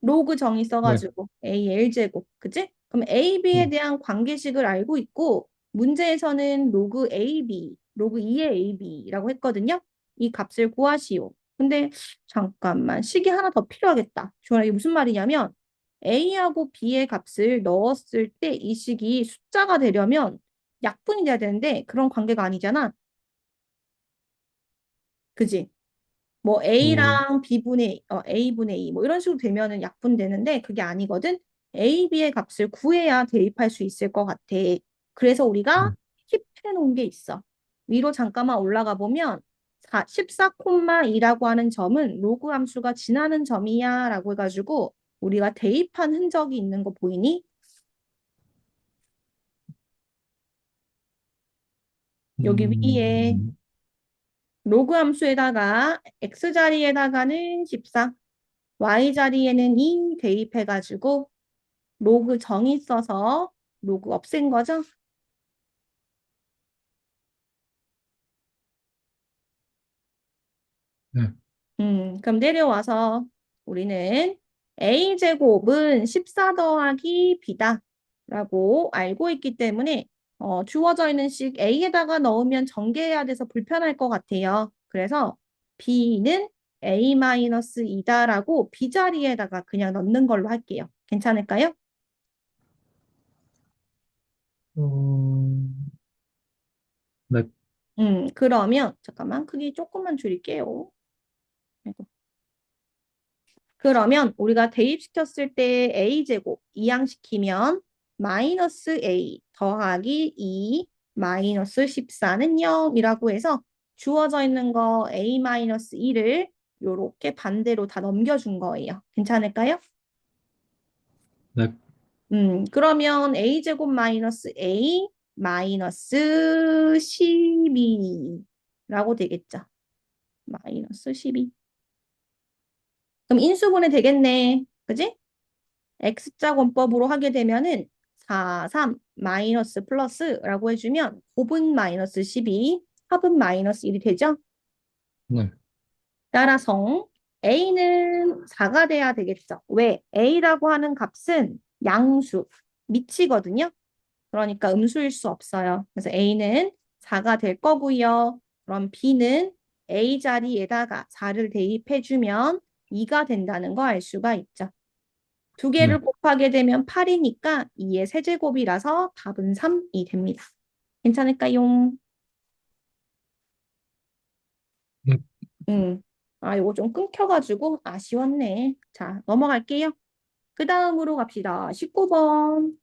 로그 정의 네, 써가지고 AL제곱. 그치? 그럼 AB에 네. 대한 관계식을 알고 있고 문제에서는 로그 AB, 로그 2의 AB라고 했거든요. 이 값을 구하시오. 근데 잠깐만 식이 하나 더 필요하겠다. 주원아 이게 무슨 말이냐면 A하고 B의 값을 넣었을 때 이 식이 숫자가 되려면 약분이 돼야 되는데 그런 관계가 아니잖아. 그지? 뭐 어, A랑 B분의 A분의 2 뭐 이런 식으로 되면은 약분되는데 그게 아니거든. A, B의 값을 구해야 대입할 수 있을 것 같아. 그래서 우리가 네. 킵해 놓은 게 있어. 위로 잠깐만 올라가 보면 14,2라고 하는 점은 로그 함수가 지나는 점이야 라고 해가지고 우리가 대입한 흔적이 있는 거 보이니? 여기 위에 음, 로그 함수에다가 x 자리에다가는 14, y 자리에는 2 대입해가지고 로그 정의 써서 로그 없앤 거죠? 네, 그럼 내려와서 우리는 a제곱은 14 더하기 b다 라고 알고 있기 때문에 주어져 있는 식 a에다가 넣으면 전개해야 돼서 불편할 것 같아요. 그래서 b는 a-2다라고 b 자리에다가 그냥 넣는 걸로 할게요. 괜찮을까요? 어, 네, 그러면 잠깐만 크기 조금만 줄일게요. 아이고. 그러면 우리가 대입시켰을 때 a제곱 이항시키면 마이너스 a 더하기 2 마이너스 14는 0이라고 해서 주어져 있는 거 a 마이너스 2를 요렇게 반대로 다 넘겨준 거예요. 괜찮을까요? 네, 그러면 a제곱 마이너스 a 마이너스 12라고 되겠죠. 마이너스 12. 그럼 인수분해 되겠네. 그지? X자 권법으로 하게 되면은 4, 3, 마이너스 플러스라고 해주면 곱은 마이너스 12, 합은 마이너스 1이 되죠? 네. 따라서 A는 4가 돼야 되겠죠. 왜? A라고 하는 값은 양수, 미치거든요. 그러니까 음수일 수 없어요. 그래서 A는 4가 될 거고요. 그럼 B는 A 자리에다가 4를 대입해주면 2가 된다는 거 알 수가 있죠. 두 네. 개를 곱하게 되면 8이니까 2의 세제곱이라서 답은 3이 됩니다. 괜찮을까요? 네. 음. 아, 요거 좀 끊겨가지고 아쉬웠네. 자, 넘어갈게요. 그 다음으로 갑시다. 19번.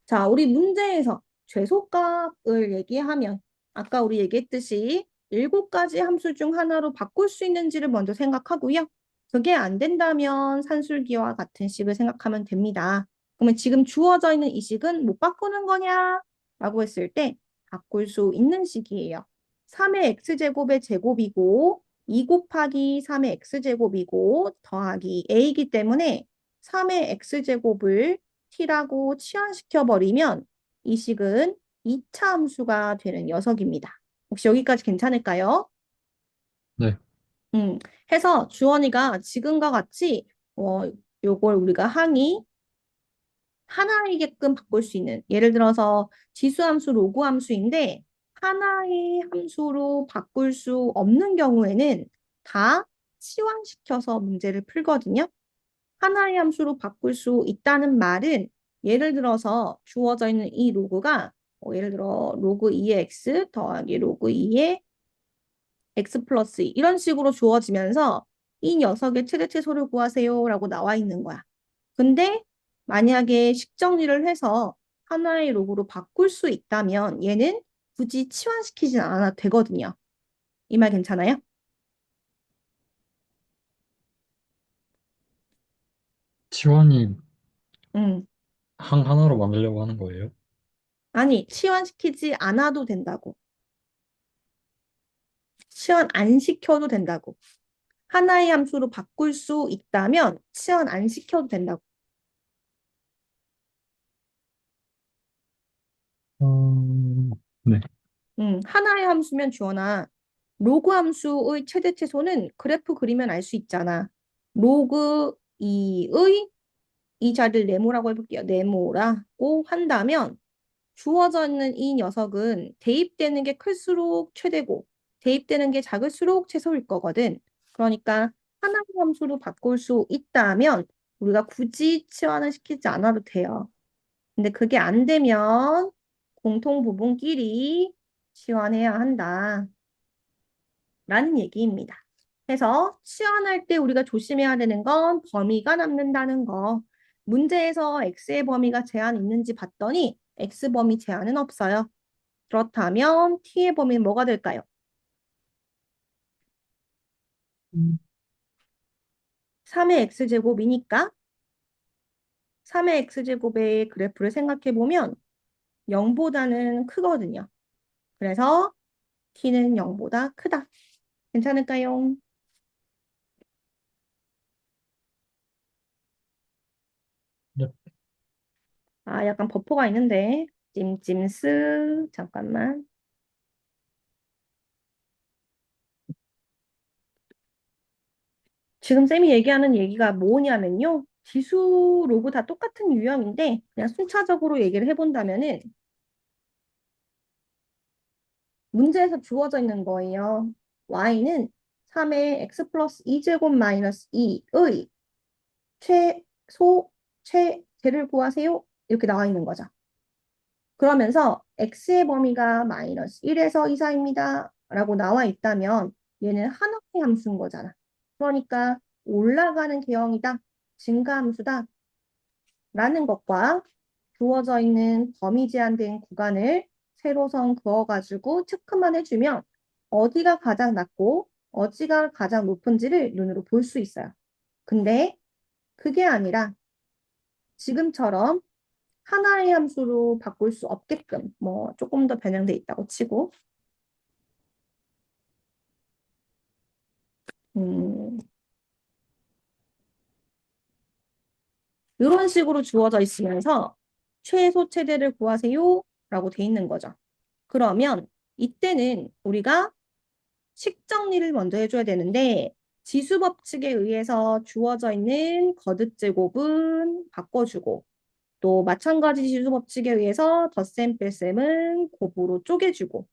자, 우리 문제에서 최소값을 얘기하면 아까 우리 얘기했듯이 7가지 함수 중 하나로 바꿀 수 있는지를 먼저 생각하고요. 그게 안 된다면 산술기와 같은 식을 생각하면 됩니다. 그러면 지금 주어져 있는 이 식은 못 바꾸는 거냐? 라고 했을 때 바꿀 수 있는 식이에요. 3의 x제곱의 제곱이고 2 곱하기 3의 x제곱이고 더하기 a이기 때문에 3의 x제곱을 t라고 치환시켜 버리면 이 식은 2차 함수가 되는 녀석입니다. 혹시 여기까지 괜찮을까요? 네. 음, 해서 주원이가 지금과 같이 요걸 우리가 항이 하나이게끔 바꿀 수 있는 예를 들어서 지수함수 로그 함수인데 하나의 함수로 바꿀 수 없는 경우에는 다 치환시켜서 문제를 풀거든요. 하나의 함수로 바꿀 수 있다는 말은 예를 들어서 주어져 있는 이 로그가 예를 들어 로그 2의 x 더하기 로그 2의 x 플러스 2 이런 식으로 주어지면서 이 녀석의 최대치수를 구하세요라고 나와 있는 거야. 근데 만약에 식정리를 해서 하나의 로그로 바꿀 수 있다면 얘는 굳이 치환시키진 않아도 되거든요. 이 말 괜찮아요? 지원이 음. 항 하나로 만들려고 하는 거예요? 아니, 치환시키지 않아도 된다고. 치환 안 시켜도 된다고. 하나의 함수로 바꿀 수 있다면 치환 안 시켜도 된다고. 네. 하나의 함수면 주어나 로그 함수의 최대 최소는 그래프 그리면 알 수 있잖아. 로그 2의 이 자리를 네모라고 해볼게요. 네모라고 한다면 주어져 있는 이 녀석은 대입되는 게 클수록 최대고 대입되는 게 작을수록 최소일 거거든. 그러니까 하나의 함수로 바꿀 수 있다면 우리가 굳이 치환을 시키지 않아도 돼요. 근데 그게 안 되면 공통 부분끼리 치환해야 한다. 라는 얘기입니다. 그래서 치환할 때 우리가 조심해야 되는 건 범위가 남는다는 거. 문제에서 x의 범위가 제한 있는지 봤더니 x 범위 제한은 없어요. 그렇다면 t의 범위는 뭐가 될까요? 음. 3의 x제곱이니까 3의 x제곱의 그래프를 생각해 보면 0보다는 크거든요. 그래서 t는 0보다 크다. 괜찮을까요? 네. 아, 약간 버퍼가 있는데 찜찜스 잠깐만. 지금 쌤이 얘기하는 얘기가 뭐냐면요. 지수 로그 다 똑같은 유형인데 그냥 순차적으로 얘기를 해본다면은 문제에서 주어져 있는 거예요. y는 3의 x 플러스 2제곱 마이너스 2의 최소 최대를 구하세요. 이렇게 나와 있는 거죠. 그러면서 x의 범위가 마이너스 1에서 2 사이입니다. 라고 나와 있다면 얘는 하나의 함수인 거잖아. 그러니까 올라가는 계형이다. 증가함수다. 라는 것과 주어져 있는 범위 제한된 구간을 세로선 그어가지고 체크만 해주면 어디가 가장 낮고 어디가 가장 높은지를 눈으로 볼 수 있어요. 근데 그게 아니라 지금처럼 하나의 함수로 바꿀 수 없게끔 뭐 조금 더 변형돼 있다고 치고 음, 이런 식으로 주어져 있으면서 최소 최대를 구하세요 라고 돼 있는 거죠. 그러면 이때는 우리가 식 정리를 먼저 해줘야 되는데 지수 법칙에 의해서 주어져 있는 거듭 제곱은 바꿔주고 또 마찬가지 지수 법칙에 의해서 덧셈 뺄셈은 곱으로 쪼개주고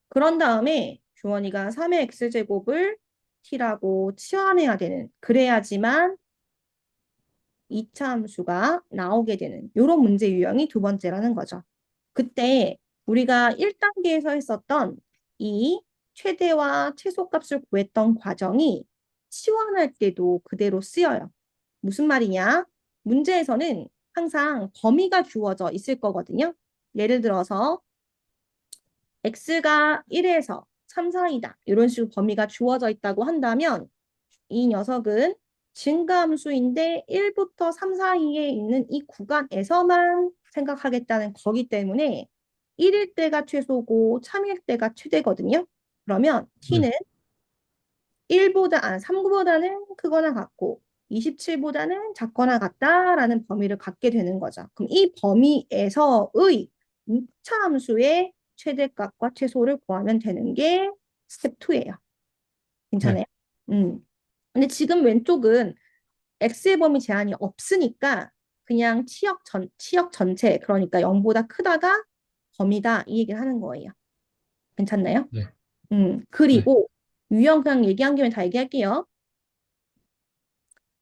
그런 다음에 주원이가 3의 x제곱을 t라고 치환해야 되는 그래야지만 2차 함수가 나오게 되는 이런 문제 유형이 두 번째라는 거죠. 그때 우리가 1단계에서 했었던 이 최대와 최소값을 구했던 과정이 치환할 때도 그대로 쓰여요. 무슨 말이냐? 문제에서는 항상 범위가 주어져 있을 거거든요. 예를 들어서 x가 1에서 3 사이다. 이런 식으로 범위가 주어져 있다고 한다면 이 녀석은 증가함수인데 1부터 3 사이에 있는 이 구간에서만 생각하겠다는 거기 때문에 1일 때가 최소고 3일 때가 최대거든요. 그러면 네. t는 3보다는 크거나 같고 27보다는 작거나 같다라는 범위를 갖게 되는 거죠. 그럼 이 범위에서의 2차 함수의 최대값과 최소를 구하면 되는 게 스텝 2예요. 네. 괜찮아요? 음. 근데 지금 왼쪽은 x의 범위 제한이 없으니까 그냥 치역 전체 그러니까 0보다 크다가 범위다 이 얘기를 하는 거예요. 괜찮나요? 네. 네. 그리고 유형 그냥 얘기한 김에 다 얘기할게요.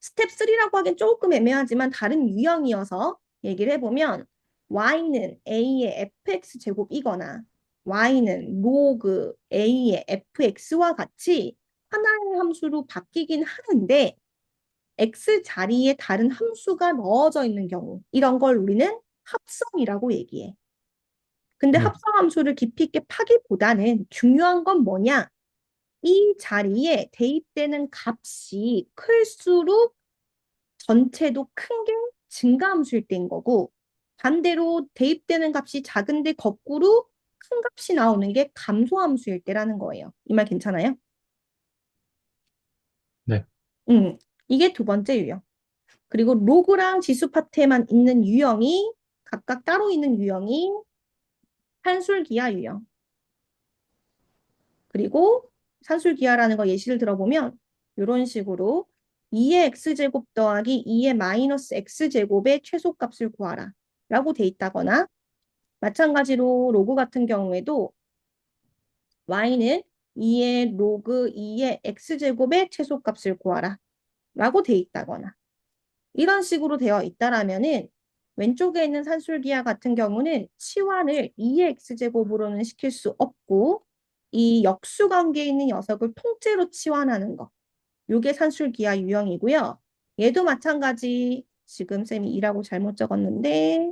스텝 3라고 하긴 조금 애매하지만 다른 유형이어서 얘기를 해보면 y는 a의 fx 제곱이거나 y는 로그 a의 fx와 같이 하나의 함수로 바뀌긴 하는데 x 자리에 다른 함수가 넣어져 있는 경우 이런 걸 우리는 합성이라고 얘기해. 근데 네. 합성 함수를 깊이 있게 파기보다는 중요한 건 뭐냐? 이 자리에 대입되는 값이 클수록 전체도 큰 게 증가함수일 때인 거고 반대로 대입되는 값이 작은데 거꾸로 큰 값이 나오는 게 감소함수일 때라는 거예요. 이 말 괜찮아요? 네. 이게 두 번째 유형. 그리고 로그랑 지수 파트에만 있는 유형이 각각 따로 있는 유형이 판술기하 유형. 그리고 산술기하라는 거 예시를 들어보면 이런 식으로 2의 x제곱 더하기 2의 마이너스 x제곱의 최소값을 구하라 라고 돼 있다거나 마찬가지로 로그 같은 경우에도 y는 2의 로그 2의 x제곱의 최소값을 구하라 라고 돼 있다거나 이런 식으로 되어 있다라면은 왼쪽에 있는 산술기하 같은 경우는 치환을 2의 x제곱으로는 시킬 수 없고 이 역수 관계에 있는 녀석을 통째로 치환하는 거. 요게 산술기하 유형이고요. 얘도 마찬가지 지금 쌤이 2라고 잘못 적었는데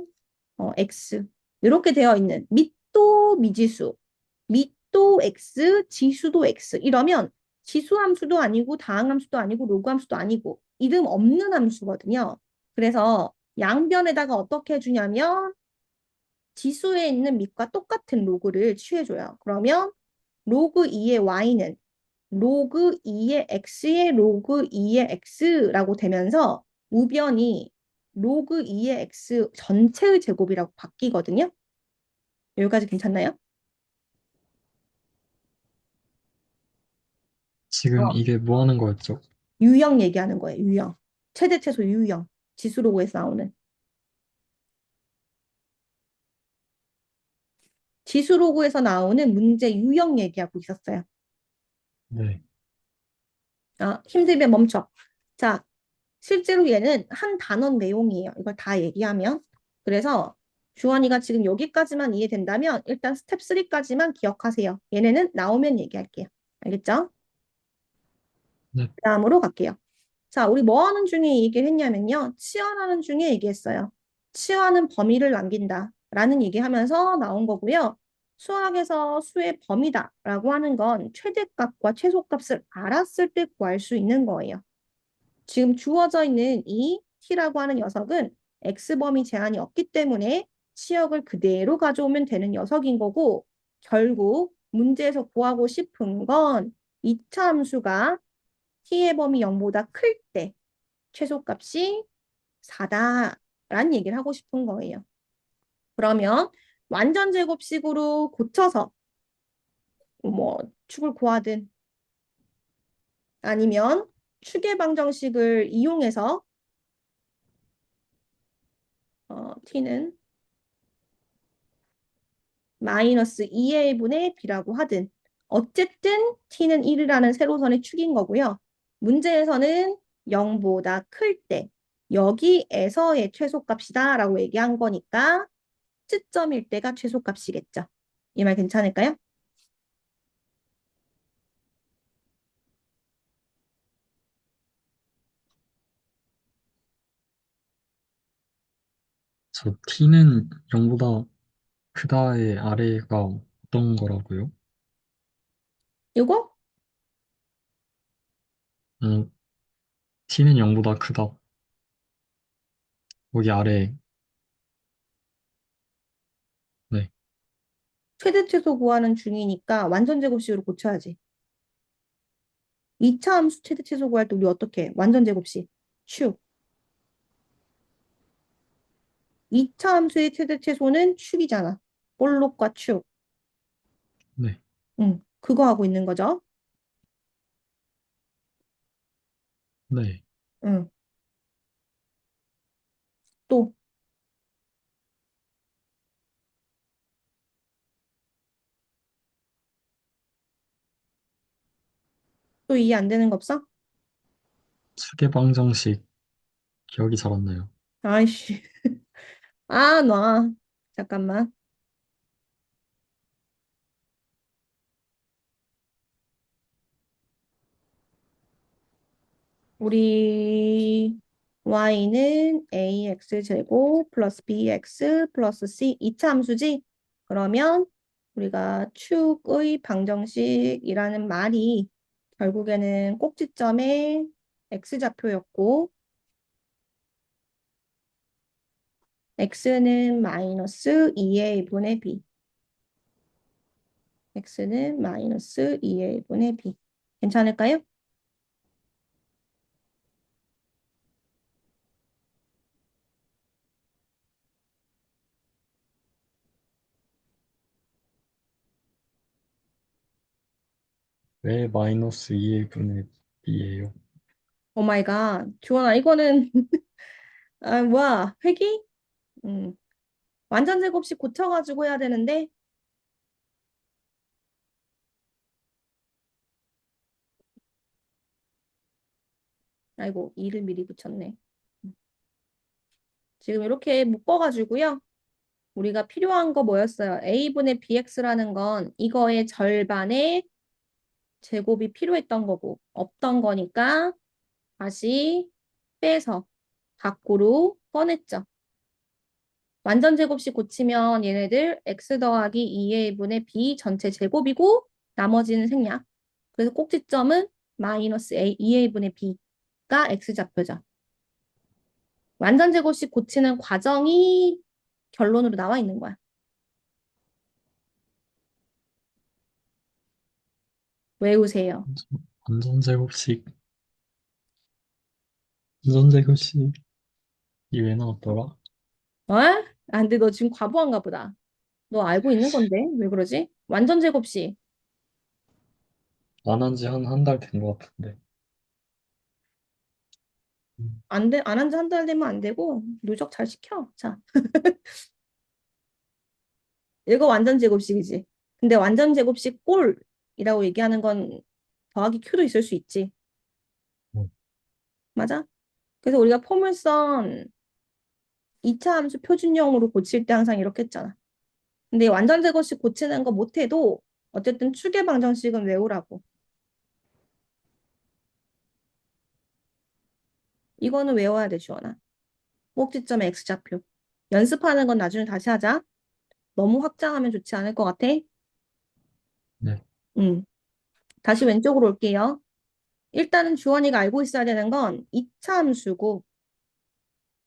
x 이렇게 되어 있는 밑도 미지수, 밑도 x, 지수도 x 이러면 지수 함수도 아니고 다항 함수도 아니고 로그 함수도 아니고 이름 없는 함수거든요. 그래서 양변에다가 어떻게 해주냐면 지수에 있는 밑과 똑같은 로그를 취해줘요. 그러면 로그 2의 y는 로그 2의 x의 로그 2의 x라고 되면서 우변이 로그 2의 x 전체의 제곱이라고 바뀌거든요. 여기까지 괜찮나요? 지금 어. 이게 뭐 하는 거였죠? 유형 얘기하는 거예요. 유형. 최대 최소 유형. 지수 로그에서 나오는. 지수 로그에서 나오는 문제 유형 얘기하고 있었어요. 네. 힘들면 멈춰. 자, 실제로 얘는 한 단원 내용이에요. 이걸 다 얘기하면. 그래서 주원이가 지금 여기까지만 이해된다면 일단 스텝 3까지만 기억하세요. 얘네는 나오면 얘기할게요. 알겠죠? 네. 다음으로 갈게요. 자, 우리 뭐 하는 중에 얘기를 했냐면요. 치환하는 중에 얘기했어요. 치환은 범위를 남긴다. 라는 얘기하면서 나온 거고요. 수학에서 수의 범위다라고 하는 건 최대값과 최소값을 알았을 때 구할 수 있는 거예요. 지금 주어져 있는 이 t라고 하는 녀석은 x범위 제한이 없기 때문에 치역을 그대로 가져오면 되는 녀석인 거고 결국 문제에서 구하고 싶은 건 2차 함수가 t의 범위 0보다 클 때 최소값이 4다라는 얘기를 하고 싶은 거예요. 그러면 완전 제곱식으로 고쳐서 뭐 축을 구하든 아니면 추계 방정식을 이용해서 t는 마이너스 2의 분의 b라고 하든 어쨌든 t는 1이라는 세로선의 축인 거고요. 문제에서는 0보다 클 때 여기에서의 최소값이다 라고 얘기한 거니까 시점일 때가 최소값이겠죠. 이 말 괜찮을까요? 저 t는 0보다 크다의 아래가 어떤 거라고요? 이거 음, t는 0보다 크다. 거기 아래, 네. 최대 최소 구하는 중이니까 완전 제곱식으로 고쳐야지. 2차 함수 최대 최소 구할 때 우리 어떻게 해? 완전 제곱식. 축. 2차 함수의 최대 최소는 축이잖아. 볼록과 축. 네. 응, 그거 하고 있는 거죠. 네. 응. 또, 또 이해 안 되는 거 없어? 추계방정식 기억이 잘 안 나요. 아이씨. 아, 놔. 잠깐만. 우리 y는 ax 제곱 플러스 bx 플러스 c 2차 함수지? 그러면 우리가 축의 방정식이라는 말이 결국에는 꼭지점에 x좌표였고 x는 마이너스 2의 분의 b x는 마이너스 2의 분의 b 괜찮을까요? 왜 마이너스 2의 분의 b예요? 오 마이 갓. 주원아, 이거는, 아, 뭐야, 회기? 음, 완전 제곱식 고쳐가지고 해야 되는데, 아이고, 2를 미리 붙였네. 지금 이렇게 묶어가지고요. 우리가 필요한 거 뭐였어요? a분의 bx라는 건 이거의 절반의 제곱이 필요했던 거고, 없던 거니까 다시 빼서 밖으로 꺼냈죠. 완전 제곱식 고치면 얘네들 x 더하기 2a분의 b 전체 제곱이고 나머지는 생략. 그래서 꼭지점은 마이너스 a 2a분의 b가 x좌표죠. 완전 제곱식 고치는 과정이 결론으로 나와 있는 거야. 외우세요. 완전 제곱식, 완전 제곱식이 왜 나왔더라? 어? 아, 근데 너 지금 과부한가 보다. 너 알고 있는 건데? 왜 그러지? 완전 제곱식. 안 한 지 한 달 된 것 같은데. 음, 안 돼, 안 한 지 한 달 되면 안 되고, 누적 잘 시켜. 자, 이거 완전 제곱식이지. 근데 완전 제곱식 꼴이라고 얘기하는 건 더하기 큐도 있을 수 있지. 음, 맞아? 그래서 우리가 포물선 2차 함수 표준형으로 고칠 때 항상 이렇게 했잖아. 근데 완전 제곱식 고치는 거 못해도 어쨌든 추계 방정식은 외우라고. 이거는 외워야 돼, 주원아. 꼭지점의 x좌표. 연습하는 건 나중에 다시 하자. 너무 확장하면 좋지 않을 것 같아. 네, 음. 다시 왼쪽으로 올게요. 일단은 주원이가 알고 있어야 되는 건 2차 함수고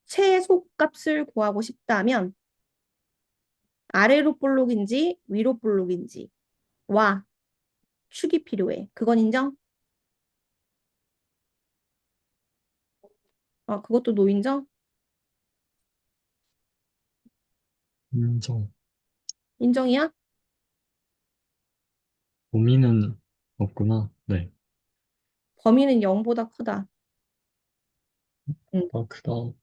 최소값을 구하고 싶다면 아래로 볼록인지 위로 볼록인지 와 축이 필요해. 그건 인정? 그것도 노인정? 인정. 인정이야? 고민은 없구나. 네. 범위는 0보다 크다. 응, 아, 그 다음.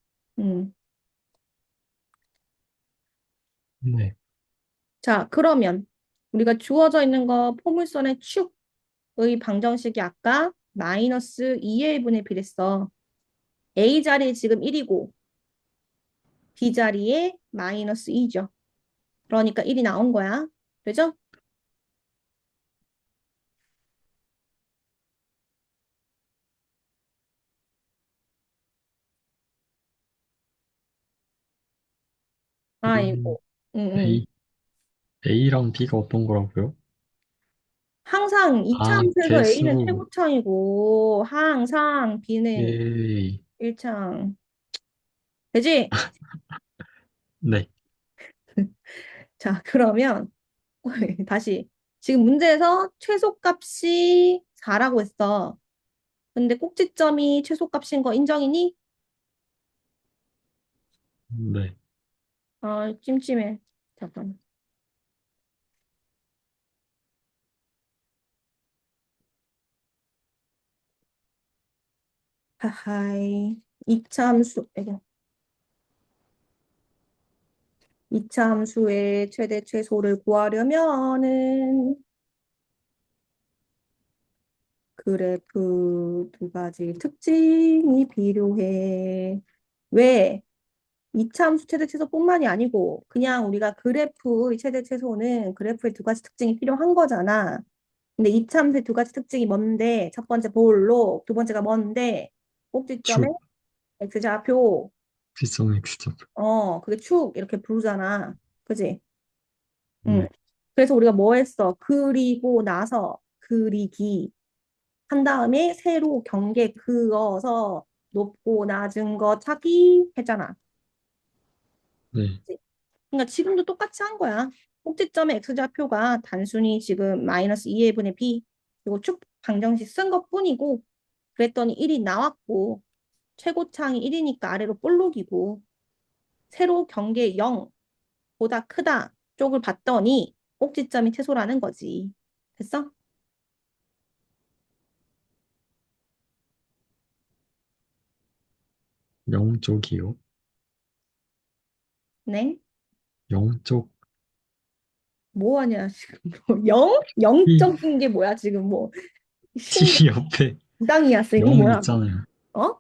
응. 네. 자, 그러면 우리가 주어져 있는 거 포물선의 축의 방정식이 아까 마이너스 2의 분의 비랬어. A 자리에 지금 1이고 B 자리에 마이너스 2죠. 그러니까 1이 나온 거야. 그죠? 지금 아이고. 응, 응. A, A랑 B가 어떤 거라고요? 항상 2차 아, 함수에서 A는 개수. 최고창이고 항상 B는 A. 1창. 되지? 네. 자, 그러면 다시 지금 문제에서 최소값이 4라고 했어. 근데 꼭지점이 최소값인 거 인정이니? 네. 아, 찜찜해. 잠깐. 하하이. 2차 함수, 이거. 2차 함수의 최대 최소를 구하려면은 그래프 두 가지 특징이 필요해. 왜? 이차 함수 최대 최소뿐만이 아니고 그냥 우리가 그래프의 최대 최소는 그래프의 두 가지 특징이 필요한 거잖아. 근데 이차 함수의 두 가지 특징이 뭔데? 첫 번째 볼록, 두 번째가 뭔데? 꼭지점에 축. x좌표. 비성 X죠. 그게 축 이렇게 부르잖아. 그지? 응. 네. 그래서 우리가 뭐 했어? 그리고 나서 그리기 한 다음에 세로 경계 그어서 높고 낮은 거 찾기 했잖아. 네. 그치? 그러니까 지금도 똑같이 한 거야. 꼭지점의 x좌표가 단순히 지금 마이너스 2분의 b 그리고 쭉 방정식 쓴 것뿐이고 그랬더니 1이 나왔고 최고창이 1이니까 아래로 볼록이고 세로 경계 0보다 크다 쪽을 봤더니 꼭지점이 최소라는 거지. 됐어? 영쪽이요. 네? 영쪽 뭐 하냐, 지금. 뭐, 영? T, 영적인 게 뭐야, 지금 뭐. 신당, T 옆에 당이야, 쌤. 이거 0 뭐야? 있잖아요. 어?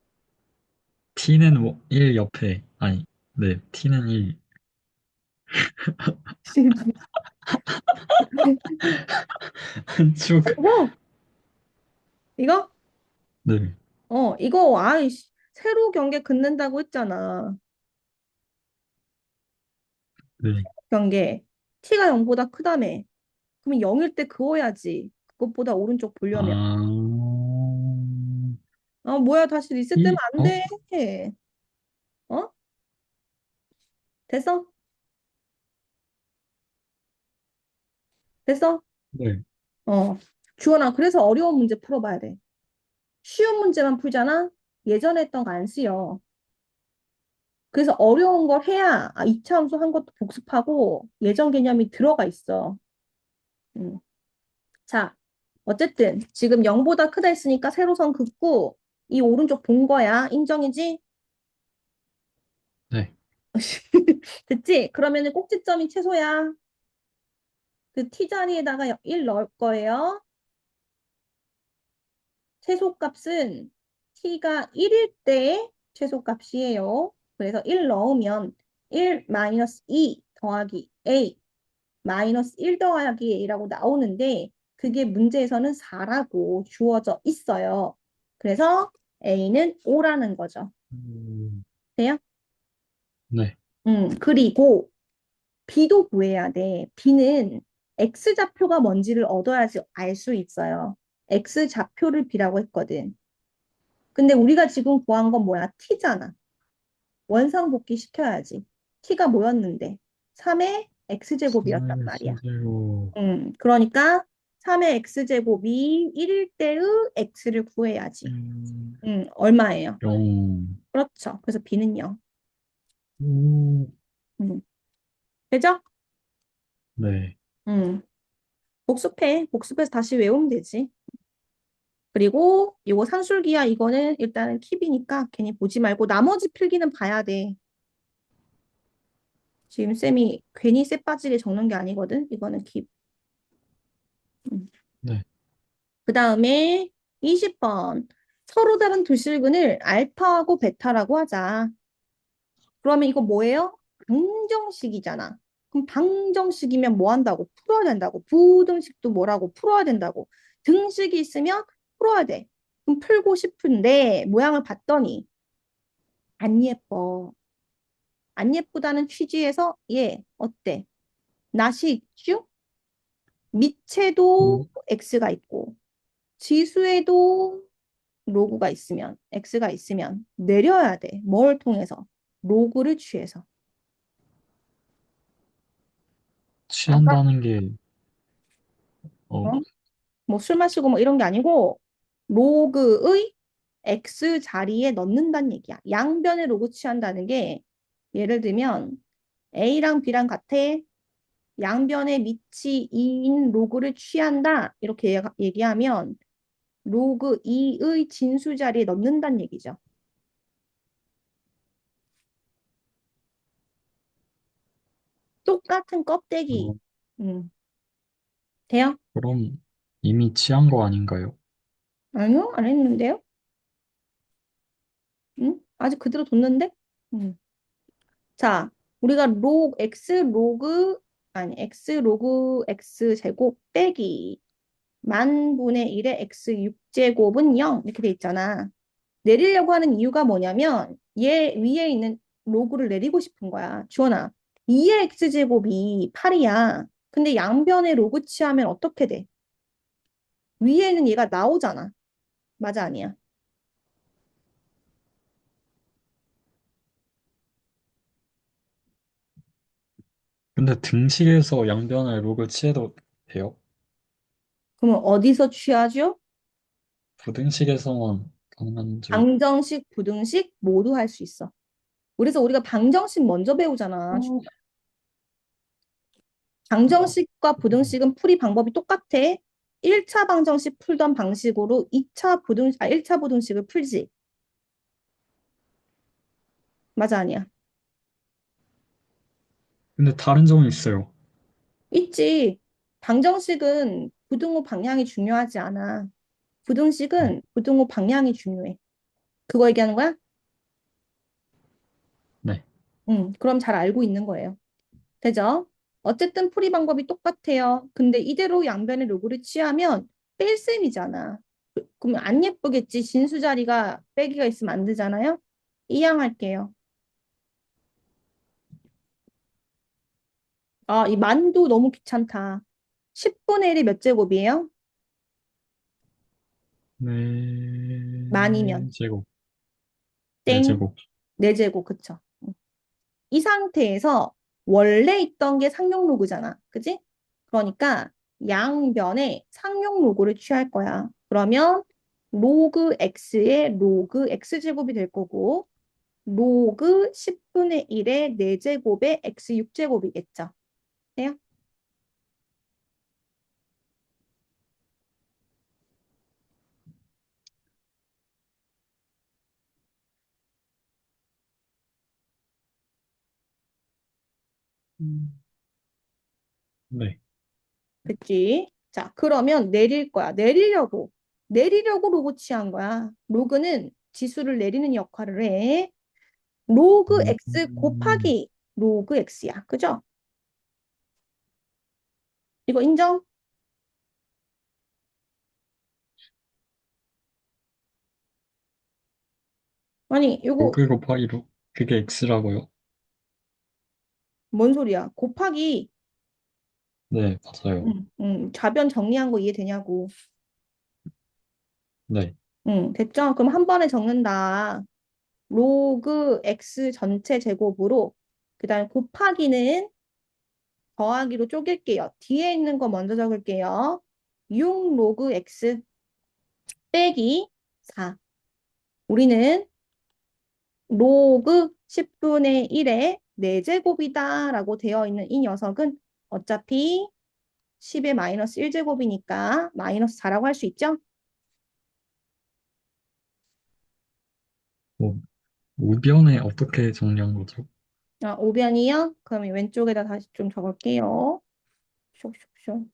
T는 1 옆에, 아니, 네, T는 1. 한쪽, 이거? 이거? 네, 이거, 아이씨. 세로 경계 긋는다고 했잖아. 네. 경계. t가 0보다 크다며. 그럼 0일 때 그어야지. 그것보다 오른쪽 보려면. 아, 뭐야, 다시 리셋되면 이, 안 돼. 어? 됐어? 됐어? 네. 주원아, 그래서 어려운 문제 풀어봐야 돼. 쉬운 문제만 풀잖아? 예전에 했던 거 안 쓰여. 그래서 어려운 걸 해야, 이차 함수 한 것도 복습하고 예전 개념이 들어가 있어. 음. 자, 어쨌든 지금 0보다 크다 했으니까 세로선 긋고 이 오른쪽 본 거야. 인정이지? 네. 됐지? 그러면은 꼭지점이 최소야. 그 t 자리에다가 1 넣을 거예요. 최소값은 t가 1일 때 최소값이에요. 그래서 1 넣으면 1 마이너스 2 더하기 a 마이너스 1 더하기 a라고 나오는데 그게 문제에서는 4라고 주어져 있어요. 그래서 a는 5라는 거죠. 음, 돼요? 네. 그리고 b도 구해야 돼. b는 x좌표가 뭔지를 얻어야지 알 수 있어요. x좌표를 b라고 했거든. 근데 우리가 지금 구한 건 뭐야? t잖아. 원상복귀 시켜야지. t가 뭐였는데? 3의 x제곱이었단 3의 말이야. x제곱, 그러니까 3의 x제곱이 1일 때의 x를 구해야지. 얼마예요? 0. 그렇죠. 그래서 b는 0. 오, 음, 되죠? 네. 음, 복습해. 복습해서 다시 외우면 되지. 그리고 이거 산술기야 이거는 일단은 킵이니까 괜히 보지 말고 나머지 필기는 봐야 돼. 지금 쌤이 괜히 쎄 빠지게 적는 게 아니거든. 이거는 킵. 음. 네. 그 다음에 20번. 서로 다른 두 실근을 알파하고 베타라고 하자. 그러면 이거 뭐예요? 방정식이잖아. 그럼 방정식이면 뭐 한다고? 풀어야 된다고. 부등식도 뭐라고? 풀어야 된다고. 등식이 있으면 풀어야 돼. 그럼 풀고 싶은데 모양을 봤더니 안 예뻐. 안 예쁘다는 취지에서 얘 어때? 낫이 있죠? 밑에도 오, x가 있고 지수에도 로그가 있으면 x가 있으면 내려야 돼. 뭘 통해서? 로그를 취해서. 아까 취한다는 게, 어, 뭐 술 마시고 뭐 이런 게 아니고 로그의 x 자리에 넣는다는 얘기야. 양변에 로그 취한다는 게 예를 들면 a랑 b랑 같아. 양변의 밑이 2인 로그를 취한다. 이렇게 얘기하면 로그 2의 진수 자리에 넣는다는 얘기죠. 똑같은 껍데기. 어, 음, 돼요? 그럼 이미 취한 거 아닌가요? 아니요, 안 했는데요. 아직 그대로 뒀는데? 음. 자, 우리가 x 로그 x 제곱 빼기 만 분의 1의 x 6제곱은 0 이렇게 돼 있잖아. 내리려고 하는 이유가 뭐냐면 얘 위에 있는 로그를 내리고 싶은 거야. 주원아, 2의 x제곱이 8이야. 근데 양변에 로그 취하면 어떻게 돼? 위에는 얘가 나오잖아. 맞아, 아니야? 근데 등식에서 양변에 록을 취해도 돼요? 그러면 어디서 취하죠? 부등식에서만 가능한지. 방정식, 부등식 모두 할 수 있어. 그래서 우리가 방정식 먼저 배우잖아. 어, 방정식과 부등식은 풀이 방법이 똑같아. 1차 방정식 풀던 방식으로 1차 부등식을 풀지. 맞아, 아니야. 근데 다른 점이 있어요. 있지. 방정식은 부등호 방향이 중요하지 않아. 네. 부등식은 부등호 방향이 중요해. 그거 얘기하는 거야? 네. 응, 그럼 잘 알고 있는 거예요. 되죠? 어쨌든 풀이 방법이 똑같아요. 근데 이대로 양변의 로그를 취하면 뺄셈이잖아. 그러면 안 예쁘겠지. 진수 자리가 빼기가 있으면 안 되잖아요. 이양할게요. 아, 이 만도 너무 귀찮다. 10분의 1이 몇 제곱이에요? 만이면. 네, 제곱. 네, 땡. 제곱. 4제곱, 그쵸? 이 상태에서 원래 있던 게 상용 로그잖아. 그지? 그러니까 양변에 상용 로그를 취할 거야. 그러면 로그 x의 로그 x제곱이 될 거고 로그 10분의 1의 4제곱의 x 6제곱이겠죠. 돼요? 음. 네. 됐지? 자, 그러면 내릴 거야. 내리려고 로그 취한 거야. 로그는 지수를 내리는 역할을 해. 로그 x 음, 곱하기 로그 x야. 그죠? 이거 인정? 아니, 이거 로그 곱하기 그게 x라고요? 뭔 소리야? 곱하기, 네, 맞아요. 좌변 정리한 거 이해되냐고. 네. 됐죠? 그럼 한 번에 적는다. 로그 x 전체 제곱으로, 그 다음에 곱하기는 더하기로 쪼갤게요. 뒤에 있는 거 먼저 적을게요. 6 로그 x 빼기 4. 우리는 로그 10분의 1의 4제곱이다 라고 되어 있는 이 녀석은 어차피 10의 마이너스 1제곱이니까 마이너스 4라고 할 수 있죠? 뭐, 우변에 어떻게 정리한 거죠? 아, 오변이요? 그럼 왼쪽에다 다시 좀 적을게요. 쇽쇽쇽.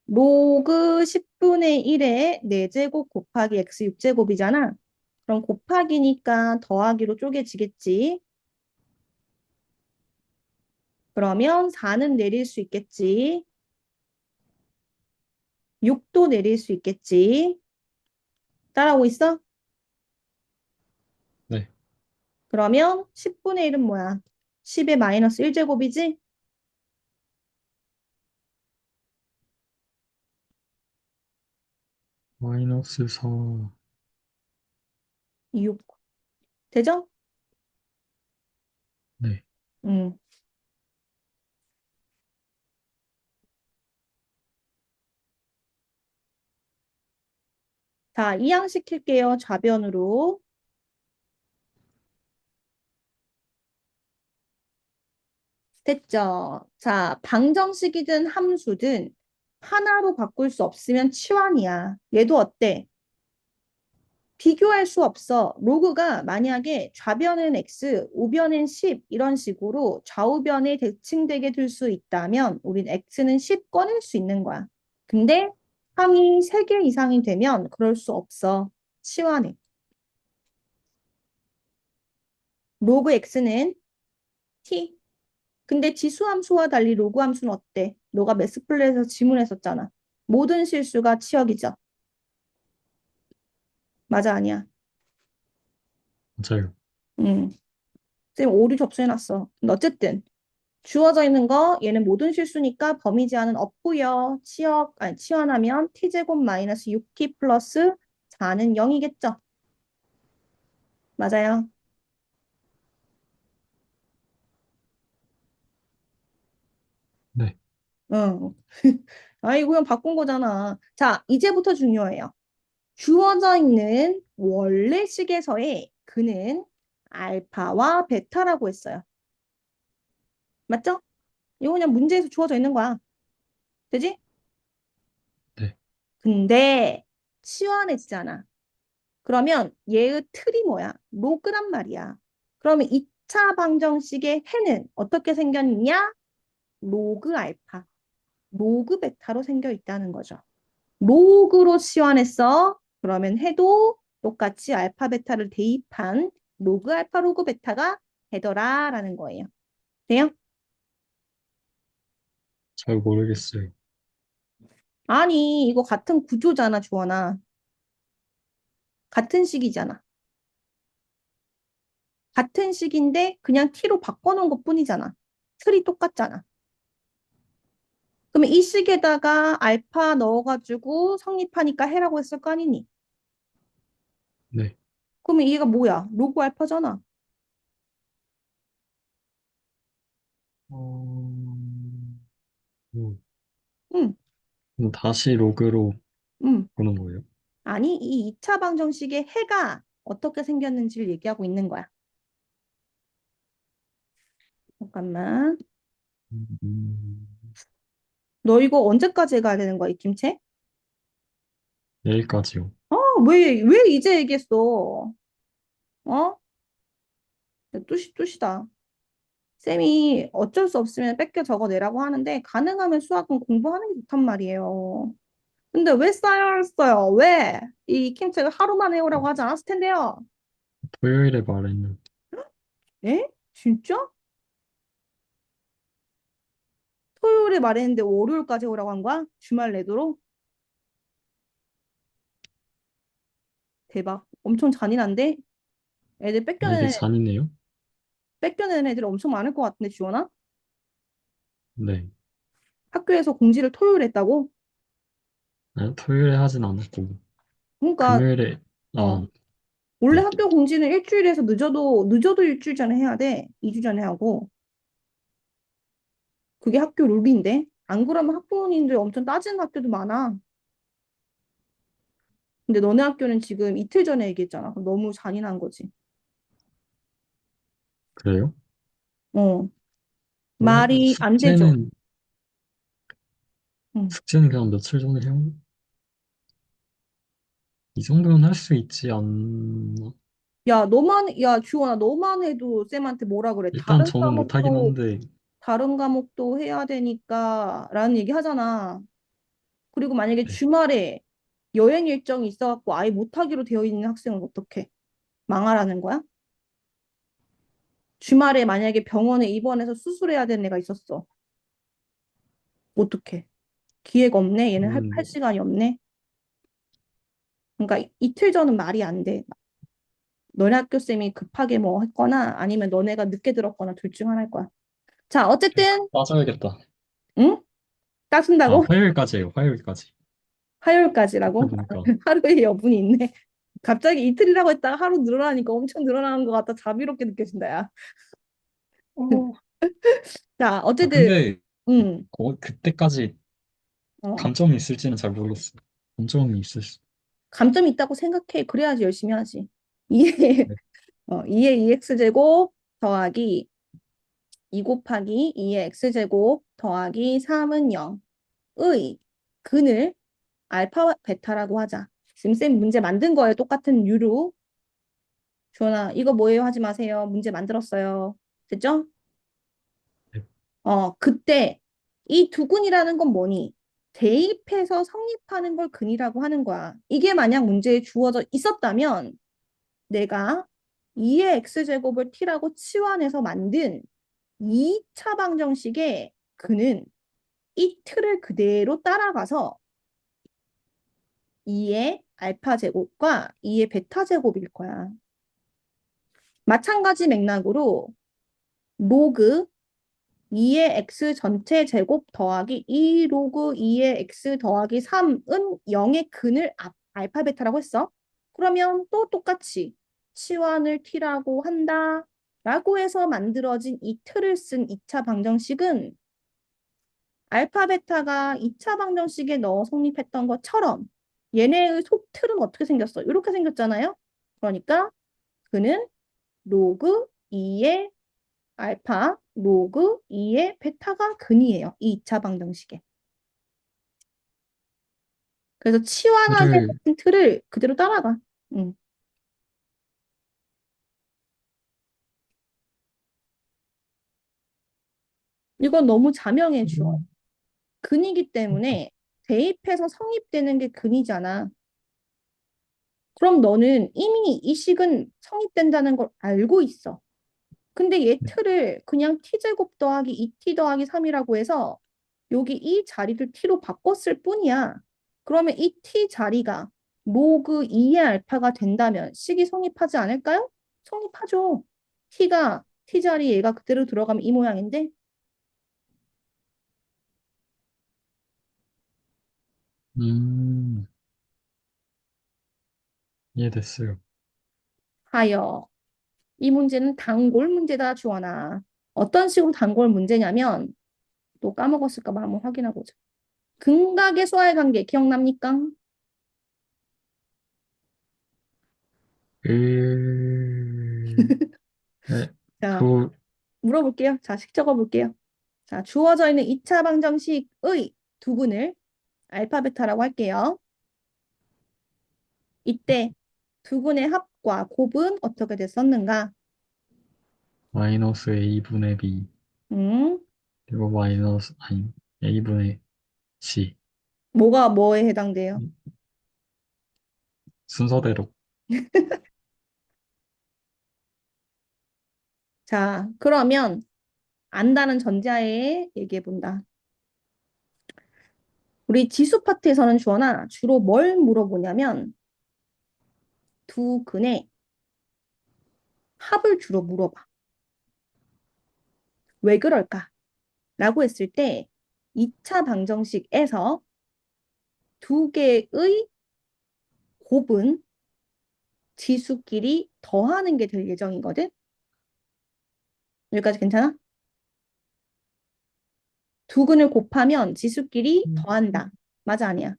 로그 10분의 1의 4제곱 곱하기 x 6제곱이잖아. 그럼 곱하기니까 더하기로 쪼개지겠지. 그러면 4는 내릴 수 있겠지. 6도 내릴 수 있겠지. 따라오고 있어? 네. 그러면 10분의 1은 뭐야? 10의 마이너스 1제곱이지? 마이너스 4. 6. 되죠? 네. 음. 자, 이항시킬게요. 좌변으로. 됐죠? 자, 방정식이든 함수든 하나로 바꿀 수 없으면 치환이야. 얘도 어때? 비교할 수 없어. 로그가 만약에 좌변은 x, 우변은 10 이런 식으로 좌우변에 대칭되게 둘 수 있다면 우린 x는 10 꺼낼 수 있는 거야. 근데 항이 3개 이상이 되면 그럴 수 없어. 치환해. 로그 x는 t. 근데 지수함수와 달리 로그 함수는 어때? 너가 매스플랫에서 지문했었잖아. 모든 실수가 치역이죠. 맞아, 아니야. 맞아요. 음. 쌤 오류 접수해놨어. 근데 어쨌든 주어져 있는 거 얘는 모든 실수니까 범위 제한은 없고요. 치역 아니 치환하면 t제곱 마이너스 6t 플러스 4는 0이겠죠. 맞아요. 네. 응. 아이고 그냥 바꾼 거잖아. 자, 이제부터 중요해요. 주어져 있는 원래 식에서의 그는 알파와 베타라고 했어요. 맞죠? 이거 그냥 문제에서 주어져 있는 거야. 되지? 네. 근데 치환했잖아. 그러면 얘의 틀이 뭐야? 로그란 말이야. 그러면 2차 방정식의 해는 어떻게 생겼냐? 로그 알파, 로그 베타로 생겨 있다는 거죠. 로그로 치환했어. 그러면 해도 똑같이 알파 베타를 대입한 로그 알파 로그 베타가 되더라라는 거예요. 돼요? 잘 모르겠어요. 아니, 이거 같은 구조잖아, 주원아. 같은 식이잖아. 같은 식인데 그냥 t로 바꿔놓은 것뿐이잖아. 틀이 똑같잖아. 그러면 이 식에다가 알파 넣어가지고 성립하니까 해라고 했을 거 아니니? 네. 그러면 얘가 뭐야? 로그 알파잖아. 어... 음, 응, 그럼 다시 로그로 응. 보는 거예요? 아니, 이 2차 방정식의 해가 어떻게 생겼는지를 얘기하고 있는 거야. 잠깐만. 음, 너 이거 언제까지 가야 되는 거야, 이 김채? 내일까지요. 어, 왜 이제 얘기했어? 어? 뚜시다. 쌤이 어쩔 수 없으면 뺏겨 적어내라고 하는데, 가능하면 수학은 공부하는 게 좋단 말이에요. 근데 왜 쌓여있어요? 왜? 이 김책을 하루만 해오라고 하지 않았을 텐데요. 토요일에 말했는데. 에? 진짜? 토요일에 말했는데 월요일까지 오라고 한 거야? 주말 내도록? 대박. 엄청 잔인한데? 애들 되게 잔인해요? 뺏겨내는 애들 엄청 많을 것 같은데, 지원아? 네. 학교에서 공지를 토요일에 했다고? 아니, 토요일에 하진 않았고, 그러니까, 금요일에, 어, 아, 원래 네. 학교 공지는 일주일에서 늦어도 일주일 전에 해야 돼. 2주 전에 하고. 그게 학교 룰인데? 안 그러면 학부모님들 엄청 따지는 학교도 많아. 근데 너네 학교는 지금 이틀 전에 얘기했잖아. 그럼 너무 잔인한 거지. 그래요? 어, 원래 말이 안 되죠. 숙제는, 응. 숙제는 그냥 며칠 전에 해요. 이 정도는 할 수 있지 않나? 야, 주원아, 너만 해도 쌤한테 뭐라 그래. 일단 저는 못하긴 한데, 다른 과목도 해야 되니까, 라는 얘기 하잖아. 그리고 만약에 네. 주말에 여행 일정이 있어갖고 아예 못하기로 되어 있는 학생은 어떡해? 망하라는 거야? 주말에 만약에 병원에 입원해서 수술해야 되는 애가 있었어. 어떡해? 기회가 없네? 얘는 할 음, 시간이 없네? 그러니까 이틀 전은 말이 안 돼. 너네 학교 쌤이 급하게 뭐 했거나 아니면 너네가 늦게 들었거나 둘 중 하나일 거야. 자, 어쨌든, 빠져야겠다. 응? 아, 따순다고? 화요일까지예요, 화요일까지. 화요일까지라고? 생각해보니까. 하루에 여분이 있네. 갑자기 이틀이라고 했다가 하루 늘어나니까 엄청 늘어나는 것 같다. 자비롭게 느껴진다, 야. 어. 자, 아, 어쨌든, 근데, 음, 그때까지 어, 감점이 있을지는 잘 모르겠어요. 감점이 있을 수. 감점이 있다고 생각해. 그래야지 열심히 하지. 2의, 네. 2의 2x제곱 더하기 2 곱하기 2의 x제곱 더하기 3은 0의 근을 알파 베타라고 하자. 지금 쌤 문제 만든 거예요. 똑같은 유로. 주원아, 이거 뭐예요? 하지 마세요. 문제 만들었어요. 됐죠? 네. 그때 이 두근이라는 건 뭐니? 대입해서 성립하는 걸 근이라고 하는 거야. 이게 만약 문제에 주어져 있었다면 내가 2의 x제곱을 t라고 치환해서 만든 2차 방정식의 근은 이 틀을 그대로 따라가서 2의 알파 제곱과 2의 베타 제곱일 거야. 마찬가지 맥락으로 로그 2의 x 전체 제곱 더하기 2 로그 2의 x 더하기 3은 0의 근을 알파 베타라고 했어. 그러면 또 똑같이 치환을 t라고 한다. 라고 해서 만들어진 이 틀을 쓴 2차 방정식은 알파 베타가 2차 방정식에 넣어 성립했던 것처럼 얘네의 속틀은 어떻게 생겼어? 이렇게 생겼잖아요. 그러니까 그는 로그 2의 알파 로그 2의 베타가 근이에요. 이 2차 방정식에. 그래서 치환하게 틀을, 된 틀을 그대로 따라가. 응. 이건 너무 자명해 주어. 음, 근이기 때문에 대입해서 성립되는 게 근이잖아. 그럼 너는 이미 이 식은 성립된다는 걸 알고 있어. 근데 얘 네. 틀을 그냥 t제곱 더하기 2t 더하기 3이라고 해서 여기 이 자리를 t로 바꿨을 뿐이야. 그러면 이 t 자리가 로그 2의 알파가 된다면 식이 성립하지 않을까요? 성립하죠. t가 t 자리에 얘가 그대로 들어가면 이 모양인데 음, 이해됐어요. 하여 이 문제는 단골 문제다 주원아. 어떤 식으로 단골 문제냐면 또 까먹었을까 봐 한번 확인해 보자. 근각의 수와의 관계 기억납니까? 네, 자, 그, 물어볼게요. 자, 식 적어볼게요. 자, 주어져 있는 2차 방정식의 두근을 알파 베타라고 할게요. 이때 두근의 합과 곱은 어떻게 됐었는가? 마이너스 a분의 b, 음, 그리고 아니, a분의 c. 뭐가 뭐에 해당돼요? 순서대로. 자, 그러면 안다는 전제하에 얘기해 본다. 우리 지수 파트에서는 주어나 주로 뭘 물어보냐면 두 근의 합을 주로 물어봐. 왜 그럴까? 라고 했을 때 2차 방정식에서 두 개의 곱은 지수끼리 더하는 게 될 예정이거든? 여기까지 괜찮아? 두 근을 곱하면 지수끼리 음, 더한다. 맞아, 아니야?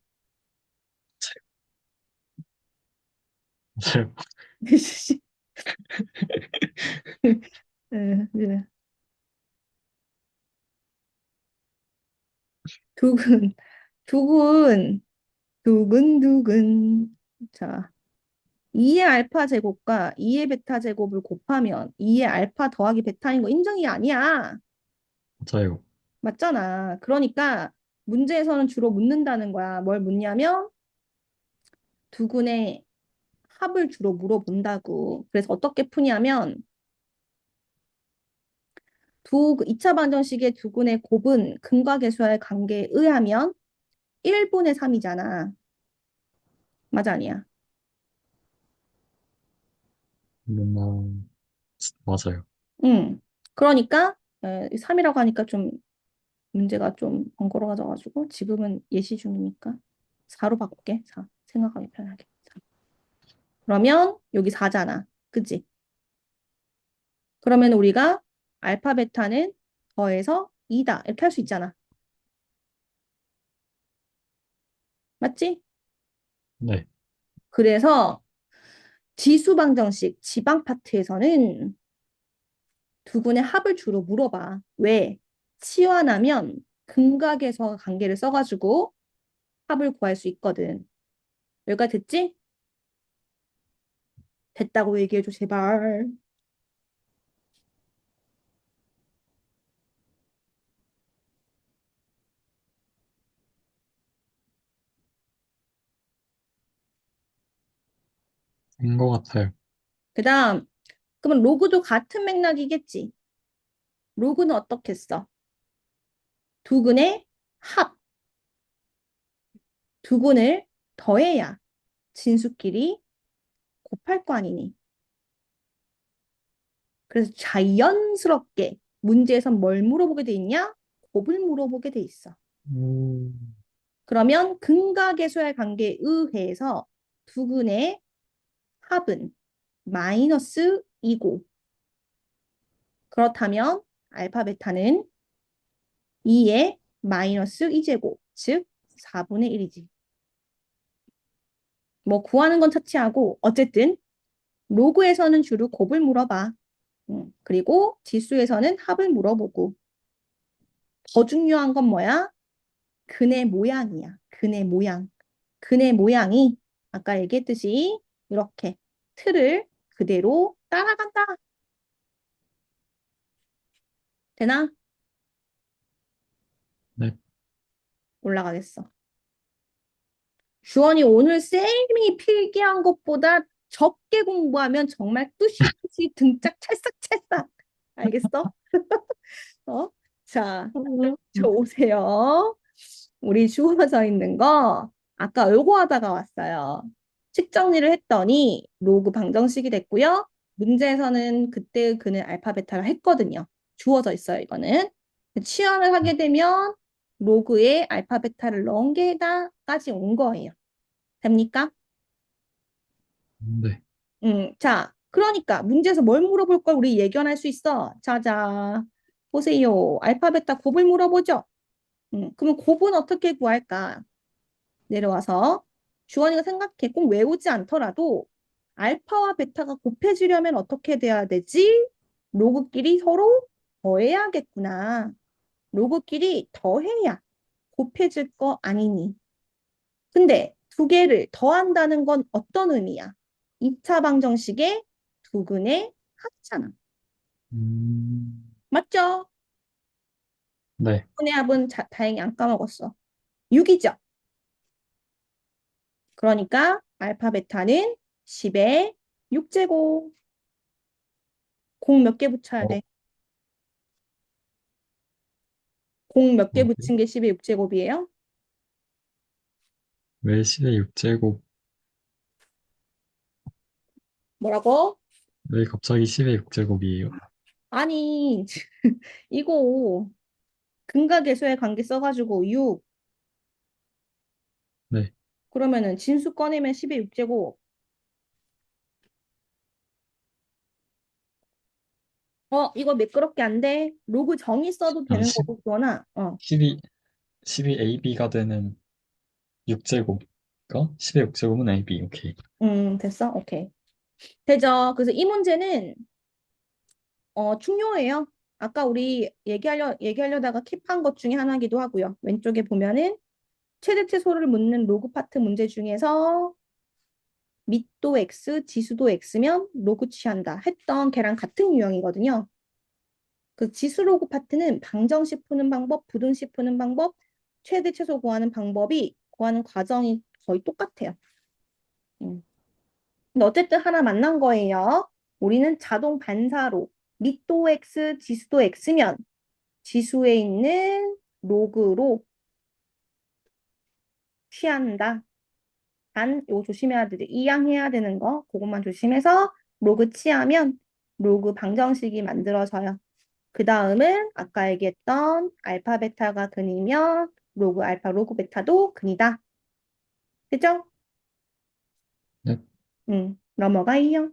맞아요. 두근, 두근, 두근두근. 자, 2의 알파 제곱과 2의 베타 제곱을 곱하면 2의 알파 더하기 베타인 거 인정이 아니야. 맞아요. 맞잖아. 그러니까 문제에서는 주로 묻는다는 거야. 뭘 묻냐면 두근의 합을 주로 물어본다고. 그래서 어떻게 푸냐면 2차 방정식의 두근의 곱은 근과 계수와의 관계에 의하면 1분의 3이잖아. 맞아, 아니야? 뭐, 맞아요. 응. 그러니까 3이라고 하니까 좀 문제가 좀 번거로워져가지고 지금은 예시 중이니까 4로 바꿀게. 4. 생각하기 편하게. 그러면 여기 4잖아. 그치? 그러면 우리가 알파 베타는 더해서 2다. 이렇게 할 수 있잖아. 맞지? 네. 그래서 지수 방정식 지방 파트에서는 두근의 합을 주로 물어봐. 왜? 치환하면 근각에서 관계를 써가지고 합을 구할 수 있거든. 여기까지 됐지? 됐다고 얘기해줘, 제발. 된 것 같아요. 그 다음, 그러면 로그도 같은 맥락이겠지. 로그는 어떻게 써? 두근의 합, 두근을 더해야 진수끼리 곱할 거 아니니. 그래서 자연스럽게 문제에선 뭘 물어보게 돼 있냐? 곱을 물어보게 돼 있어. 음, 그러면 근과 계수의 관계에 의해서 두근의 합은 마이너스 2고 그렇다면 알파 베타는 2의 마이너스 2제곱 즉 4분의 1이지. 뭐 구하는 건 차치하고 어쨌든 로그에서는 주로 곱을 물어봐. 그리고 지수에서는 합을 물어보고 더 중요한 건 뭐야? 근의 모양이야. 근의 모양. 근의 모양이 아까 얘기했듯이 이렇게 틀을 그대로 따라간다. 되나? 올라가겠어. 주원이 오늘 쌤이 필기한 것보다 적게 공부하면 정말 뚜시뚜시 등짝 찰싹찰싹. 알겠어? 어? 자, 저 오세요. 우리 주어져 있는 거 아까 요거 하다가 왔어요. 식 정리를 했더니 로그 방정식이 됐고요. 문제에서는 그때 그는 알파 베타를 했거든요. 주어져 있어요, 이거는. 치환을 하게 되면 로그에 알파 베타를 넣은 게다까지 온 거예요. 됩니까? 네. 자, 그러니까 문제에서 뭘 물어볼 걸 우리 예견할 수 있어. 자자, 보세요. 알파 베타 곱을 물어보죠. 그러면 곱은 어떻게 구할까? 내려와서 주원이가 생각해. 꼭 외우지 않더라도 알파와 베타가 곱해지려면 어떻게 돼야 되지? 로그끼리 서로 더해야겠구나. 로그끼리 더해야 곱해질 거 아니니. 근데 두 개를 더한다는 건 어떤 의미야? 2차 방정식의 두 근의 합잖아. 음, 맞죠? 네. 근의 합은 다행히 안 까먹었어. 6이죠. 그러니까 알파 베타는 10의 6제곱. 공 몇 개 붙여야 어, 돼? 공 몇 개 뭐지? 붙인 게 10의 6제곱이에요? 왜 시대 6제곱, 뭐라고? 왜 갑자기 시대 6제곱이에요? 아니, 이거 근각계수의 관계 써가지고 6. 네. 그러면은 진수 꺼내면 10의 6제곱. 이거 매끄럽게 안 돼. 로그 정의 써도 아, 되는 거고, 그거나. 12 AB가 되는 6제곱가? 10의 6제곱은 AB. 오케이. 됐어? 오케이. 되죠? 그래서 이 문제는, 중요해요. 아까 우리 얘기하려다가 킵한 것 중에 하나이기도 하고요. 왼쪽에 보면은 최대치소를 묻는 로그 파트 문제 중에서 밑도 X, 지수도 X면 로그 취한다 했던 걔랑 같은 유형이거든요. 그 지수 로그 파트는 방정식 푸는 방법, 부등식 푸는 방법, 최대 최소 구하는 방법이 구하는 과정이 거의 똑같아요. 음. 근데 어쨌든 하나 만난 거예요. 우리는 자동 반사로 밑도 X, 지수도 X면 지수에 있는 로그로 취한다. 단, 요거 조심해야 돼. 이양해야 되는 거, 그것만 조심해서 로그 취하면 로그 방정식이 만들어져요. 그 다음은 아까 얘기했던 알파 베타가 근이면 로그 알파 로그 베타도 근이다. 그죠? 네. 넘어가요.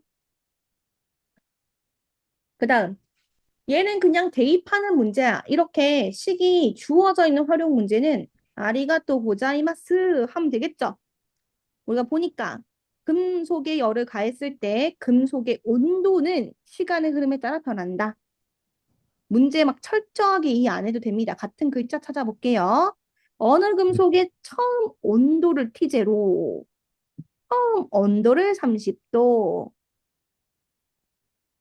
그 다음 얘는 그냥 대입하는 문제야. 이렇게 식이 주어져 있는 활용 문제는 아리가또 고자이마스 하면 되겠죠? 우리가 보니까 금속에 열을 가했을 때 금속의 온도는 시간의 흐름에 따라 변한다. 문제 막 철저하게 이해 안 해도 됩니다. 같은 글자 찾아볼게요. 어느 네. 금속의 처음 온도를 T제로, 처음 온도를 30도,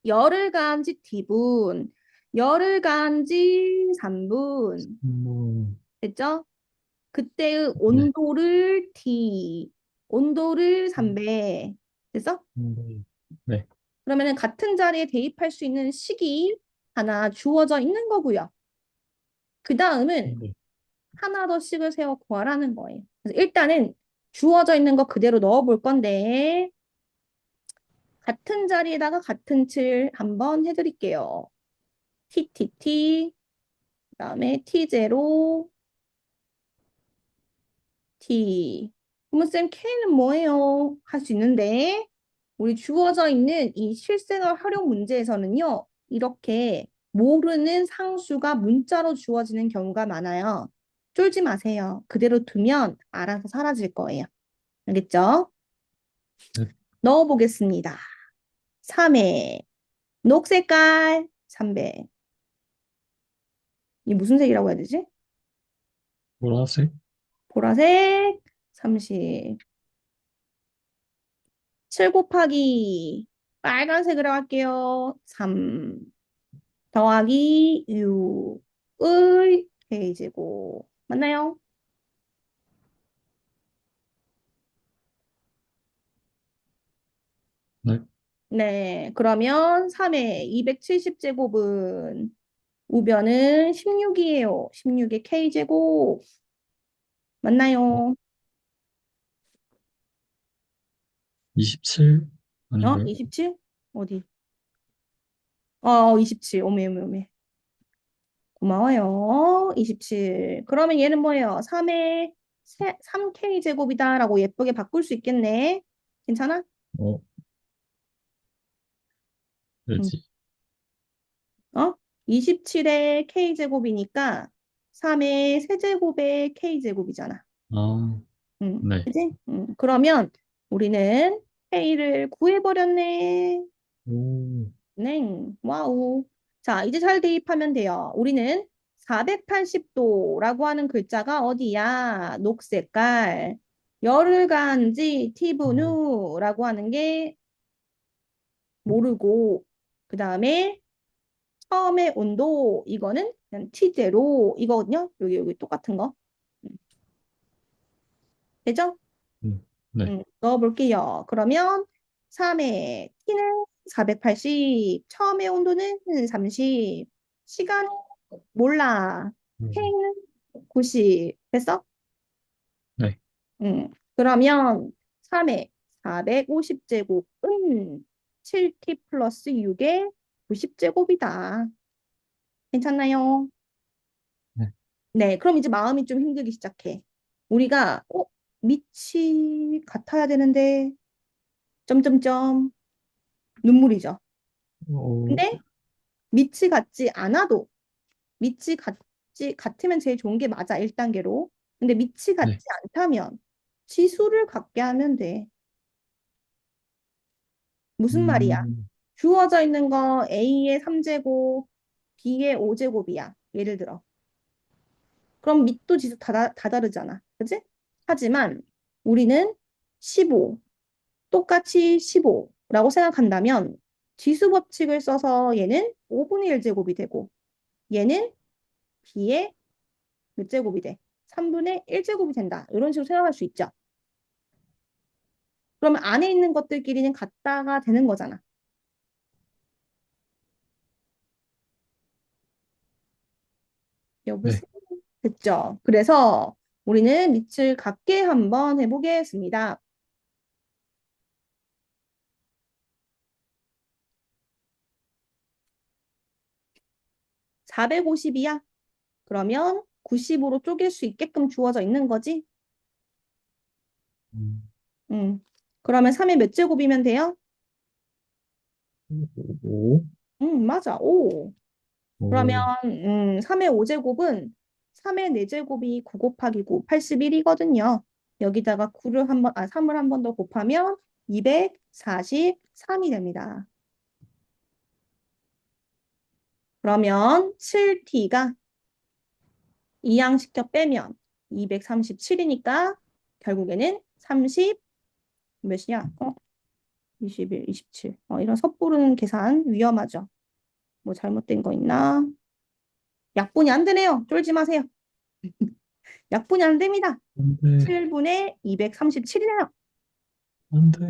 열을 가한 지 T분, 열을 가한 지 3분. 뭐, 됐죠? 그때의 네. 온도를 T, 온도를 3배. 됐어? 네. 네. 그러면은 같은 자리에 대입할 수 있는 식이 하나 주어져 있는 거고요. 그 다음은 네. 하나 더 식을 세워 구하라는 거예요. 그래서 일단은 주어져 있는 거 그대로 넣어 볼 건데 같은 자리에다가 같은 칠 한번 해드릴게요. TTT 그다음에 T0 T 그러면 쌤 K는 뭐예요? 할 수 있는데 우리 주어져 있는 이 실생활 활용 문제에서는요. 이렇게 모르는 상수가 문자로 주어지는 경우가 많아요. 쫄지 마세요. 그대로 두면 알아서 사라질 거예요. 알겠죠? 네. 넣어보겠습니다. 3회 녹색깔 3배 이 무슨 색이라고 해야 되지? 보라색? 보라색 30 7 곱하기 빨간색으로 할게요. 3 더하기 6의 K제곱 맞나요? 네, 그러면 3의 270제곱은 우변은 16이에요. 16의 K제곱. 어, 맞나요? 27 아닌가요? 27? 어디? 27. 오메, 오메, 오메. 고마워요. 27. 그러면 얘는 뭐예요? 3의 3K제곱이다라고 예쁘게 바꿀 수 있겠네. 괜찮아? 어, 응. 되지. 27의 K제곱이니까 3의 세제곱의 K제곱이잖아. 아, 네. 그지? 그러면 우리는 K를 구해버렸네. 오, 네, 와우. 자, 이제 잘 대입하면 돼요. 우리는 480도라고 하는 글자가 어디야? 녹색깔. 열흘간지 어, 티브누라고 하는 게 모르고, 그 다음에 처음에 온도, 이거는 그냥 T제로, 이거거든요. 여기 똑같은 거. 음, 되죠? 네. 넣어볼게요. 그러면 3의 T는 480, 처음의 온도는 30, 시간은 몰라. 음, K는 90. 됐어? 네. 그러면 3의 450제곱은 7T 플러스 6의 90제곱이다. 괜찮나요? 네. 네, 그럼 이제 마음이 좀 힘들기 시작해. 우리가, 밑이 같아야 되는데, 점점점, 눈물이죠. 오, 근데 밑이 같지 않아도 같으면 제일 좋은 게 맞아 1단계로. 근데 밑이 네. 같지 않다면 지수를 같게 하면 돼. 무슨 말이야? 음, 주어져 있는 거 A의 3제곱, B의 5제곱이야. 예를 들어. 그럼 밑도 지수 다 다르잖아. 그치? 하지만 우리는 15, 똑같이 15라고 생각한다면 지수 법칙을 써서 얘는 5분의 1제곱이 되고 얘는 B의 몇 제곱이 돼? 3분의 1제곱이 된다. 이런 식으로 생각할 수 있죠. 그러면 안에 있는 것들끼리는 같다가 되는 거잖아. 네. 여보세요? 됐죠? 그래서 우리는 밑을 같게 한번 해보겠습니다. 450이야? 그러면 90으로 쪼갤 수 있게끔 주어져 있는 거지? 음, 음. 그러면 3의 몇 제곱이면 돼요? 오, 맞아. 5. 그러면 오, 3의 5제곱은 3의 4제곱이 9 곱하기 9, 81이거든요. 여기다가 3을 한 번 더 곱하면 243이 됩니다. 그러면 7t가 이항시켜 빼면 237이니까 결국에는 30 몇이냐? 21, 27. 이런 섣부른 계산 위험하죠. 뭐 잘못된 거 있나? 약분이 안 되네요. 쫄지 마세요. 약분이 안 됩니다. 안 돼, 7분의 237이네요. 안 돼.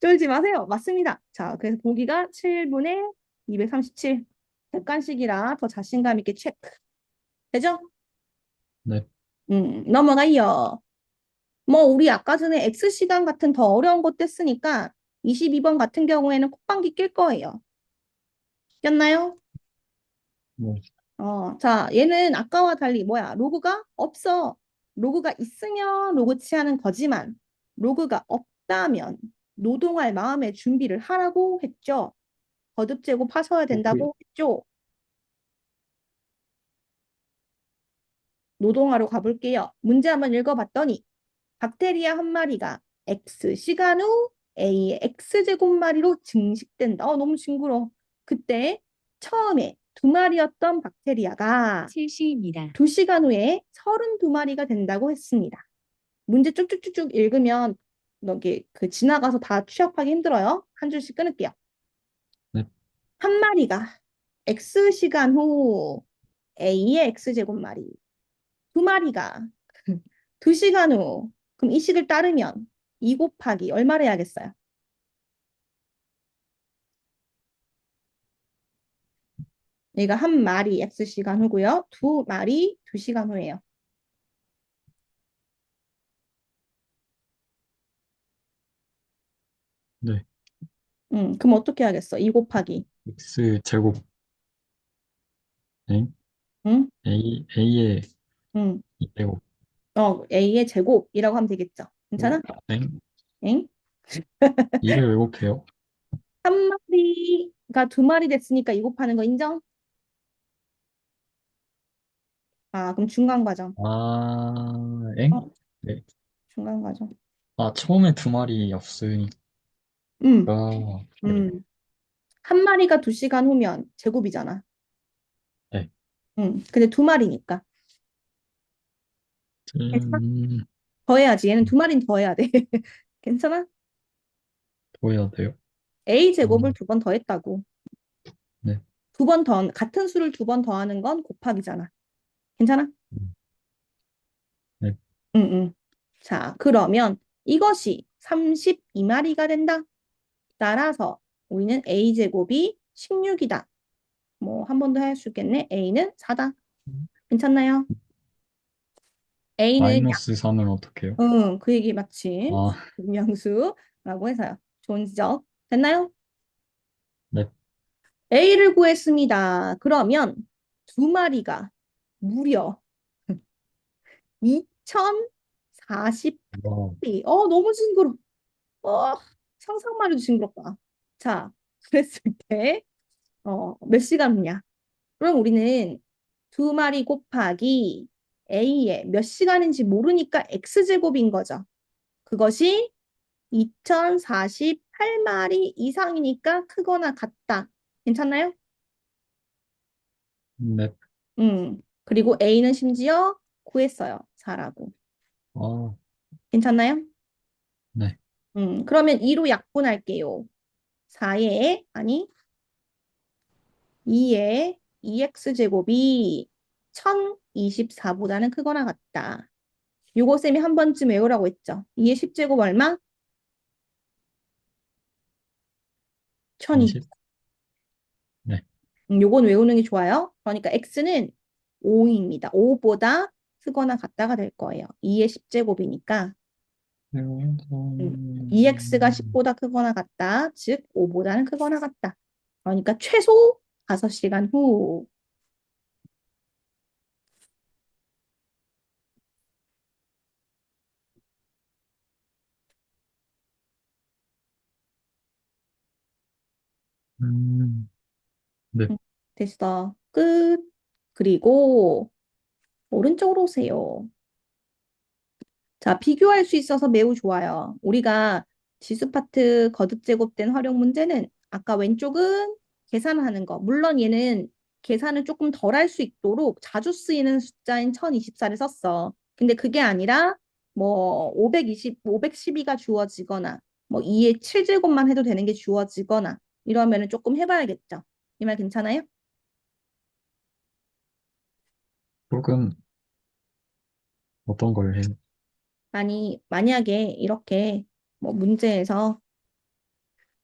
쫄지 마세요. 맞습니다. 자, 그래서 보기가 7분의 237. 객관식이라 더 자신감 있게 체크. 되죠? 네. 넘어가요. 뭐, 우리 아까 전에 X시간 같은 더 어려운 것 뗐으니까 22번 같은 경우에는 콧방귀 낄 거예요. 꼈나요? 뭐, 자, 얘는 아까와 달리 뭐야? 로그가 없어. 로그가 있으면 로그치 하는 거지만 로그가 없다면 노동할 마음의 준비를 하라고 했죠. 거듭 제곱하셔야 그, 된다고 했죠. 노동하러 가볼게요. 문제 한번 읽어봤더니 박테리아 한 마리가 X시간 후 A의 X제곱마리로 증식된다. 너무 징그러. 그때 처음에 두 마리였던 박테리아가 실시입니다. 2시간 후에 32마리가 된다고 했습니다. 문제 쭉쭉쭉쭉 읽으면 여기 지나가서 다 취합하기 힘들어요. 한 줄씩 끊을게요. 네. 한 마리가 X시간 후 A의 X제곱마리, 두 마리가 2시간 후, 그럼 이 식을 따르면 2 곱하기 얼마를 해야겠어요? 얘가 한 마리 X시간 후고요. 두 마리 2시간 후예요. 네. 그럼 어떻게 하겠어? 2 곱하기. x 제곱 엥? 응? a의 응. 2제곱 A의 제곱이라고 하면 되겠죠. 괜찮아? 엥? 응? 2를 왜 곱해요? 한 마리가 2마리 됐으니까 2 곱하는 거 인정? 아, 그럼 중간 과정. 아, 엥? 어, 네. 중간 과정. 아, 처음에 두 마리 없으니까, 음, 네. 한 마리가 2시간 후면 제곱이잖아. 네. 근데 2마리니까. 괜찮아? 음, 더해야지. 얘는 2마리는 더해야 돼. 괜찮아? 더 해야 돼요? A 제곱을 음, 2번 더했다고. 네. 2번 더, 같은 수를 2번 더하는 건 곱하기잖아. 괜찮아? 음, 네. 응, 응. 자, 그러면 이것이 32마리가 된다. 따라서 우리는 A 제곱이 16이다. 뭐, 한 번 더 할 수 있겠네. A는 4다. 괜찮나요? A는 마이너스 3은 어떻게 해요? 그 얘기 마침 아, 음양수라고 해서요. 좋은 지적. 됐나요? 네. A를 구했습니다. 그러면 2마리가 무려 2048이. 와, 너무 징그러. 어, 상상만 해도 징그럽다. 자, 그랬을 때, 몇 시간이냐? 그럼 우리는 2마리 곱하기 A의 몇 시간인지 모르니까 X제곱인 거죠. 그것이 2048마리 이상이니까 크거나 같다. 괜찮나요? 네. 그리고 A는 심지어 구했어요. 4라고. 아, 괜찮나요? 네. 그러면 2로 약분할게요. 4의, 아니, 2의 2x제곱이 1024보다는 크거나 같다. 요거 쌤이 한 번쯤 외우라고 했죠. 2의 10제곱 얼마? 1020. 20? 네. 요건 외우는 게 좋아요. 그러니까 x는 5입니다. 5보다 크거나 같다가 될 거예요. 2의 10제곱이니까 2x가 10보다 크거나 같다. 즉 5보다는 크거나 같다. 그러니까 최소 5시간 후. 네. 음, 됐어. 끝. 그리고 오른쪽으로 오세요. 자, 비교할 수 있어서 매우 좋아요. 우리가 지수 파트 거듭 제곱된 활용 문제는 아까 왼쪽은 계산하는 거. 물론 얘는 계산을 조금 덜 할 수 있도록 자주 쓰이는 숫자인 1024를 썼어. 근데 그게 아니라 뭐 512가 주어지거나 뭐 2의 7제곱만 해도 되는 게 주어지거나 이러면은 조금 해봐야겠죠. 이 말 괜찮아요? 조금 어떤 걸 해요? 아니, 만약에 이렇게 뭐 문제에서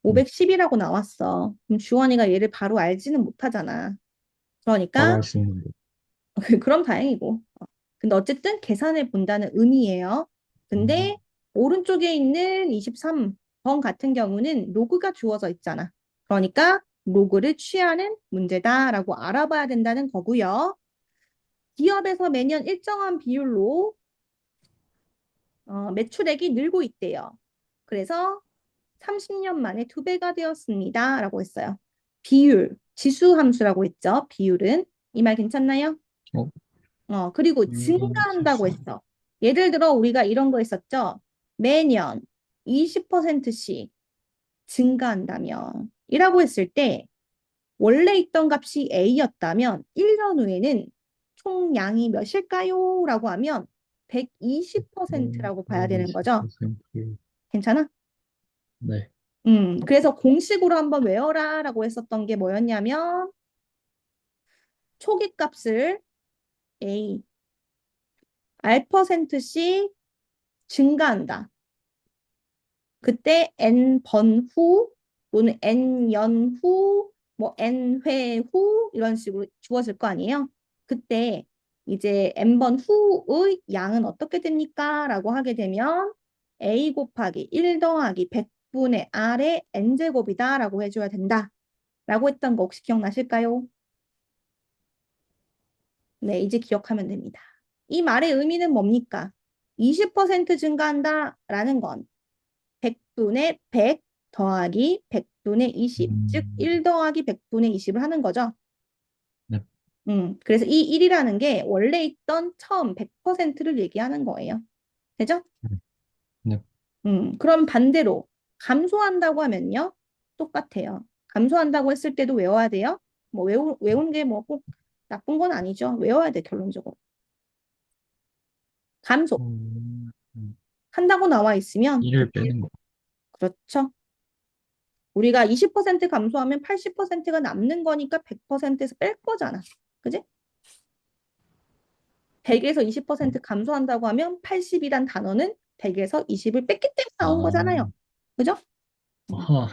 네. 510이라고 나왔어. 그럼 주원이가 얘를 바로 알지는 못하잖아. 바로 그러니까 할 수 있는데. 그럼 다행이고. 근데 어쨌든 계산을 본다는 의미예요. 근데 음, 오른쪽에 있는 23번 같은 경우는 로그가 주어져 있잖아. 그러니까 로그를 취하는 문제다라고 알아봐야 된다는 거고요. 기업에서 매년 일정한 비율로 매출액이 늘고 있대요. 그래서 30년 만에 2배가 되었습니다. 라고 했어요. 비율, 지수함수라고 했죠. 비율은. 이 말 괜찮나요? 어, 그리고 이런 증가한다고 실수. 했어. 예를 들어 우리가 이런 거 했었죠. 매년 20%씩 증가한다면 이라고 했을 때 원래 있던 값이 A였다면 1년 후에는 총 양이 몇일까요? 라고 하면 120%라고 봐야 되는 거죠. 20%. 괜찮아? 네. 그래서 공식으로 한번 외워라 라고 했었던 게 뭐였냐면 초기 값을 A, R%씩 증가한다. 그때 N번 후 또는 N년 후 뭐 n 회 후 이런 식으로 주어질 거 아니에요? 그때 이제 n번 후의 양은 어떻게 됩니까? 라고 하게 되면 a 곱하기 1 더하기 100분의 r의 n제곱이다 라고 해줘야 된다. 라고 했던 거 혹시 기억나실까요? 네, 이제 기억하면 됩니다. 이 말의 의미는 뭡니까? 20% 증가한다 라는 건 100분의 100 더하기 100분의 20, 즉 음, 1 더하기 100분의 20을 하는 거죠. 네, 그래서 이 1이라는 게 원래 있던 처음 100%를 얘기하는 거예요. 되죠? 네, 네. 그럼 반대로 감소한다고 하면요. 똑같아요. 감소한다고 했을 때도 외워야 돼요. 뭐 외우는 게 뭐 꼭 나쁜 건 아니죠. 외워야 돼, 결론적으로. 감소. 음, 한다고 나와 있으면 일을 빼는 거. 그렇죠. 우리가 20% 감소하면 80%가 남는 거니까 100%에서 뺄 거잖아. 그지? 100에서 20% 감소한다고 하면 80이란 단어는 100에서 20을 뺐기 때문에 나온 거잖아요. 아, 그죠? 음. 아하,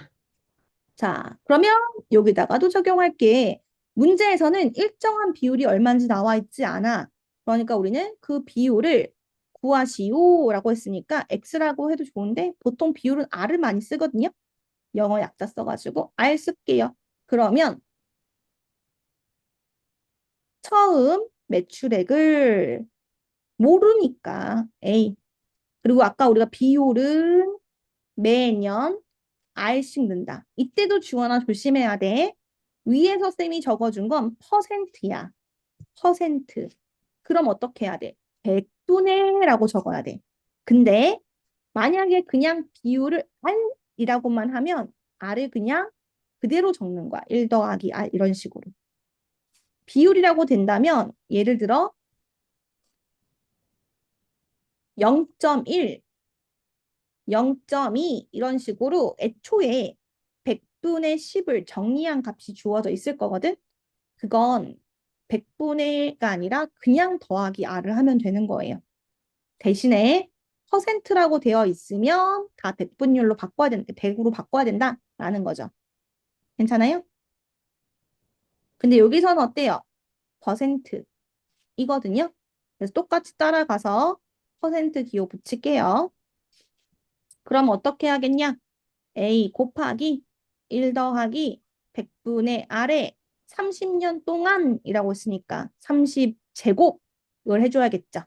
자, 그러면 여기다가도 적용할게. 문제에서는 일정한 비율이 얼마인지 나와 있지 않아. 그러니까 우리는 그 비율을 구하시오라고 했으니까 x라고 해도 좋은데 보통 비율은 r을 많이 쓰거든요. 영어 약자 써가지고 r 쓸게요. 그러면 처음 매출액을 모르니까 A. 그리고 아까 우리가 비율은 매년 R씩 는다. 이때도 주원아 조심해야 돼. 위에서 쌤이 적어준 건 퍼센트야. 퍼센트. 그럼 어떻게 해야 돼? 100분의 라고 적어야 돼. 근데 만약에 그냥 비율을 R이라고만 하면 R을 그냥 그대로 적는 거야. 1 더하기 R 이런 식으로. 비율이라고 된다면 예를 들어 0.1, 0.2 이런 식으로 애초에 100분의 10을 정리한 값이 주어져 있을 거거든. 그건 100분의가 아니라 그냥 더하기 r을 하면 되는 거예요. 대신에 퍼센트라고 되어 있으면 다 100분율로 바꿔야 된다. 100으로 바꿔야 된다라는 거죠. 괜찮아요? 근데 여기서는 어때요? 퍼센트 이거든요. 그래서 똑같이 따라가서 퍼센트 기호 붙일게요. 그럼 어떻게 하겠냐? A 곱하기 1 더하기 100분의 아래 30년 동안이라고 했으니까 30제곱을 해줘야겠죠.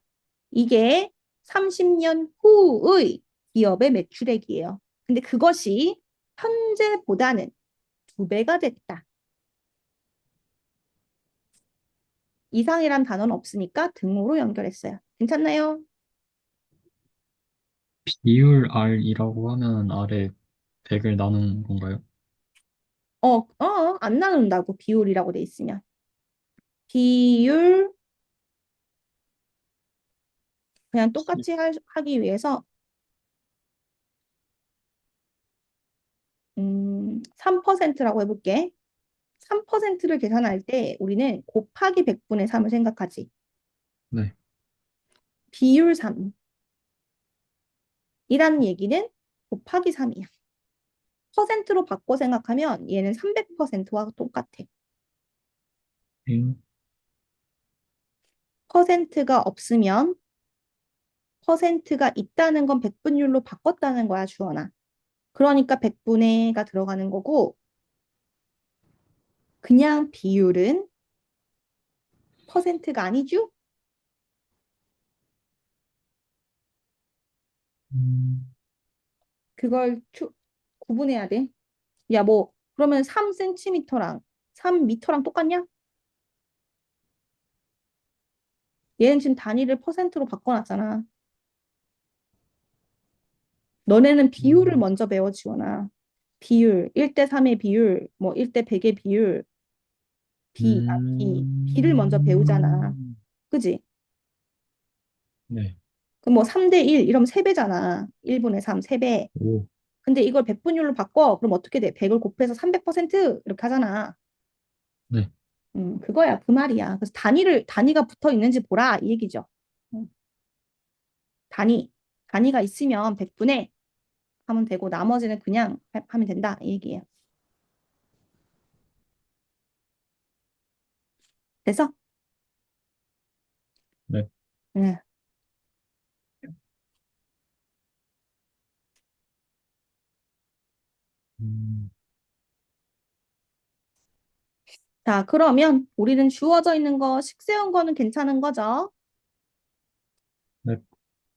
이게 30년 후의 기업의 매출액이에요. 근데 그것이 현재보다는 2배가 됐다. 이상이란 단어는 없으니까 등호로 연결했어요. 괜찮나요? 비율 R이라고 하면 R에 100을 나눈 건가요? 안 나눈다고 비율이라고 돼 있으면. 비율 그냥 똑같이 하기 위해서 3%라고 해볼게. 3%를 계산할 때 우리는 곱하기 100분의 3을 생각하지. 네. 비율 3이라는 얘기는 곱하기 3이야. 퍼센트로 바꿔 생각하면 얘는 300%와 똑같아. 음, 퍼센트가 없으면 퍼센트가 있다는 건 100분율로 바꿨다는 거야, 주원아. 그러니까 100분의가 들어가는 거고 그냥 비율은 퍼센트가 아니죠? 음, 그걸 구분해야 돼. 야, 뭐 그러면 3cm랑 3m랑 똑같냐? 얘는 지금 단위를 퍼센트로 바꿔놨잖아. 너네는 비율을 음, 먼저 배워, 지원아. 비율, 1대 3의 비율, 뭐 1대 100의 비율, 비를 먼저 배우잖아. 음, 그지? 네. 그럼 뭐 3대 1 이러면 3배잖아. 1분의 3, 3배. 오, 근데 이걸 100분율로 바꿔. 그럼 어떻게 돼? 100을 곱해서 300% 이렇게 하잖아. 네. 그거야. 그 말이야. 그래서 단위가 붙어 있는지 보라. 이 얘기죠. 음, 단위. 단위가 있으면 100분의 하면 되고 나머지는 그냥 하면 된다. 이 얘기예요. 돼서? 네. 네. 음, 자, 그러면 우리는 주어져 있는 거, 식 세운 거는 괜찮은 거죠? 네.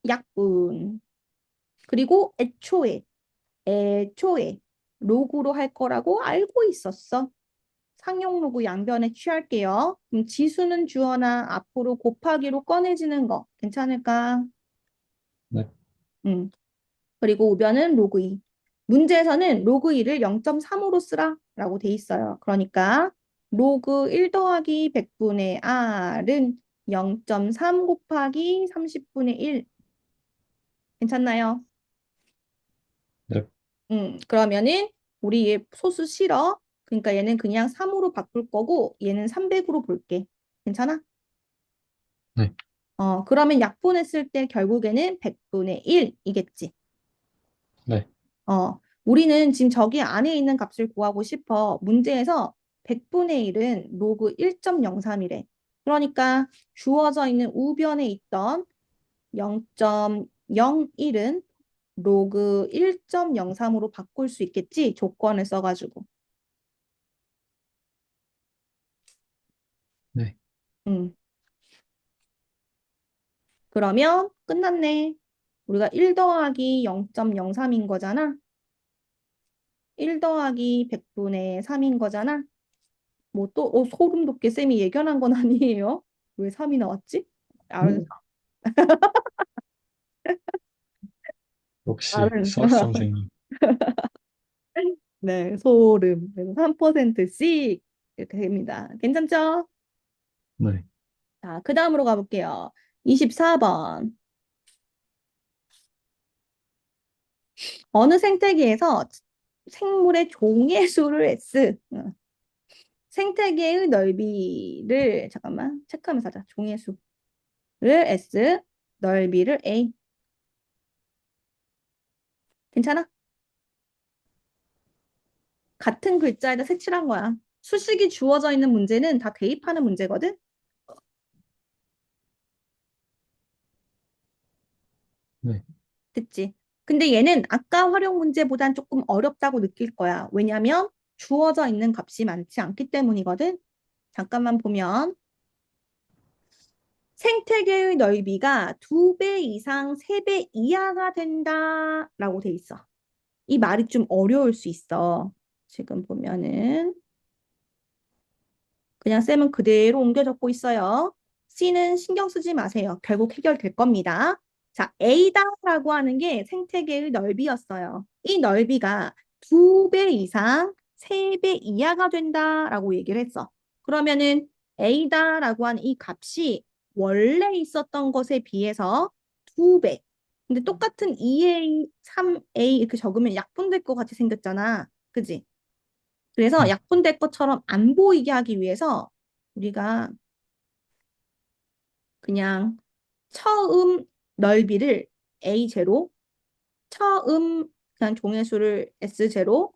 약분. 그리고 애초에 로그로 할 거라고 알고 있었어. 상용 로그 양변에 취할게요. 그럼 지수는 주어나 앞으로 곱하기로 꺼내지는 거 괜찮을까? 네. 음. 그리고 우변은 로그 2. 문제에서는 로그 2를 0.3으로 쓰라 라고 돼 있어요. 그러니까 로그 1 더하기 100분의 R은 0.3 곱하기 30분의 1. 괜찮나요? 네. 그러면은 우리 얘 소수 싫어. 그러니까 얘는 그냥 3으로 바꿀 거고 얘는 300으로 볼게. 괜찮아? 네. 그러면 약분했을 때 결국에는 100분의 1이겠지. 네. 우리는 지금 저기 안에 있는 값을 구하고 싶어. 문제에서 100분의 1은 로그 1.03이래. 그러니까 주어져 있는 우변에 있던 0.01은 로그 1.03으로 바꿀 수 있겠지? 조건을 써가지고. 네. 음. 그러면 끝났네. 우리가 1 더하기 0.03인 거잖아. 1 더하기 100분의 3인 거잖아. 뭐 또, 소름 돋게 쌤이 예견한 건 아니에요. 왜 3이 나왔지? 알은, 역시 알은. 수학 선생님. 네, 소름. 그래서 3%씩 이렇게 됩니다. 괜찮죠? 네. 자, 그 다음으로 가볼게요. 24번. 어느 생태계에서 생물의 종의 수를 S, 생태계의 넓이를, 잠깐만, 체크하면서 하자. 종의 수를 S, 넓이를 A. 괜찮아? 같은 글자에다 색칠한 거야. 수식이 주어져 있는 문제는 다 대입하는 문제거든? 네. 됐지? 근데 얘는 아까 활용 문제보단 조금 어렵다고 느낄 거야. 왜냐면 주어져 있는 값이 많지 않기 때문이거든? 잠깐만 보면 생태계의 넓이가 2배 이상 3배 이하가 된다라고 돼 있어. 이 말이 좀 어려울 수 있어. 지금 보면은 그냥 쌤은 그대로 옮겨 적고 있어요. C는 신경 쓰지 마세요. 결국 해결될 겁니다. 자, A다라고 하는 게 생태계의 넓이였어요. 이 넓이가 2배 이상 3배 이하가 된다라고 얘기를 했어. 그러면은 A다라고 하는 이 값이 원래 있었던 것에 비해서 2배. 근데 똑같은 2A, 3A 이렇게 적으면 약분될 것 같이 생겼잖아. 그지? 그래서 네. 약분될 것처럼 안 보이게 하기 위해서 우리가 그냥 처음 넓이를 A0, 처음 그냥 종의 수를 S0,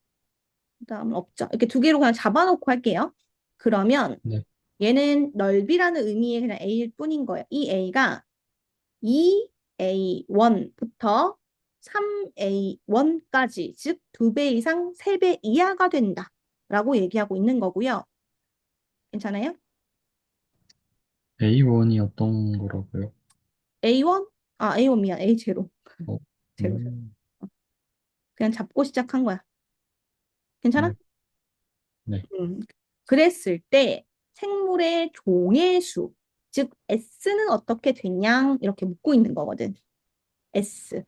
그다음 없죠. 이렇게 두 개로 그냥 잡아놓고 할게요. 그러면 네. 얘는 넓이라는 의미의 그냥 A일 뿐인 거예요. 이 A가 2A1부터 3A1까지, 즉 2배 이상 3배 이하가 된다. 라고 얘기하고 있는 거고요. 괜찮아요? A1이 어떤 거라고요? A1? 아, A1 미안. A0. 어, 제로, 제로. 그냥 잡고 시작한 거야. 괜찮아? 네. 네. 음. 그랬을 때 생물의 종의 수, 즉 S는 어떻게 됐냐? 이렇게 묻고 있는 거거든. S.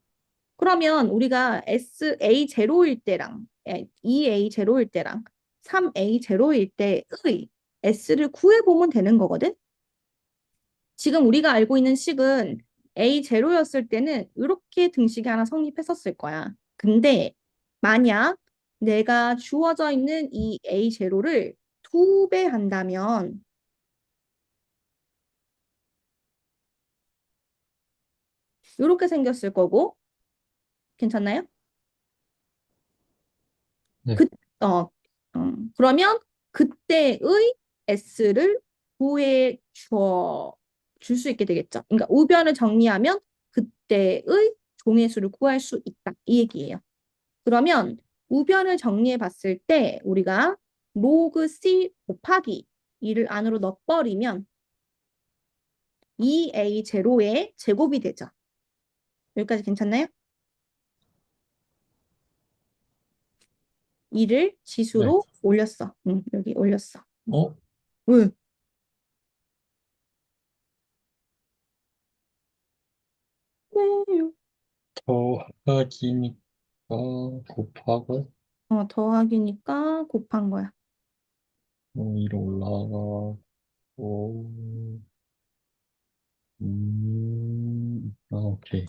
그러면 우리가 S A0일 때랑 2A0일 때랑 3A0일 때의 S를 구해보면 되는 거거든. 지금 우리가 알고 있는 식은 A0였을 때는 이렇게 등식이 하나 성립했었을 거야. 근데 만약 내가 주어져 있는 이 A0를 2배 한다면 이렇게 생겼을 거고 괜찮나요? 네. 그, 그러면 그때의 S를 줄 수 있게 되겠죠. 그러니까 우변을 정리하면 그때의 종의 수를 구할 수 있다. 이 얘기예요. 그러면 우변을 정리해 봤을 때 우리가 로그 C 곱하기 2를 안으로 넣어버리면 2A0의 제곱이 되죠. 여기까지 괜찮나요? 2를 네. 지수로 올렸어. 응, 여기 올렸어. 어? 왜? 왜요? 더하기니까 곱하고 더하기니까 곱한 거야. 위로 올라가고 오케이.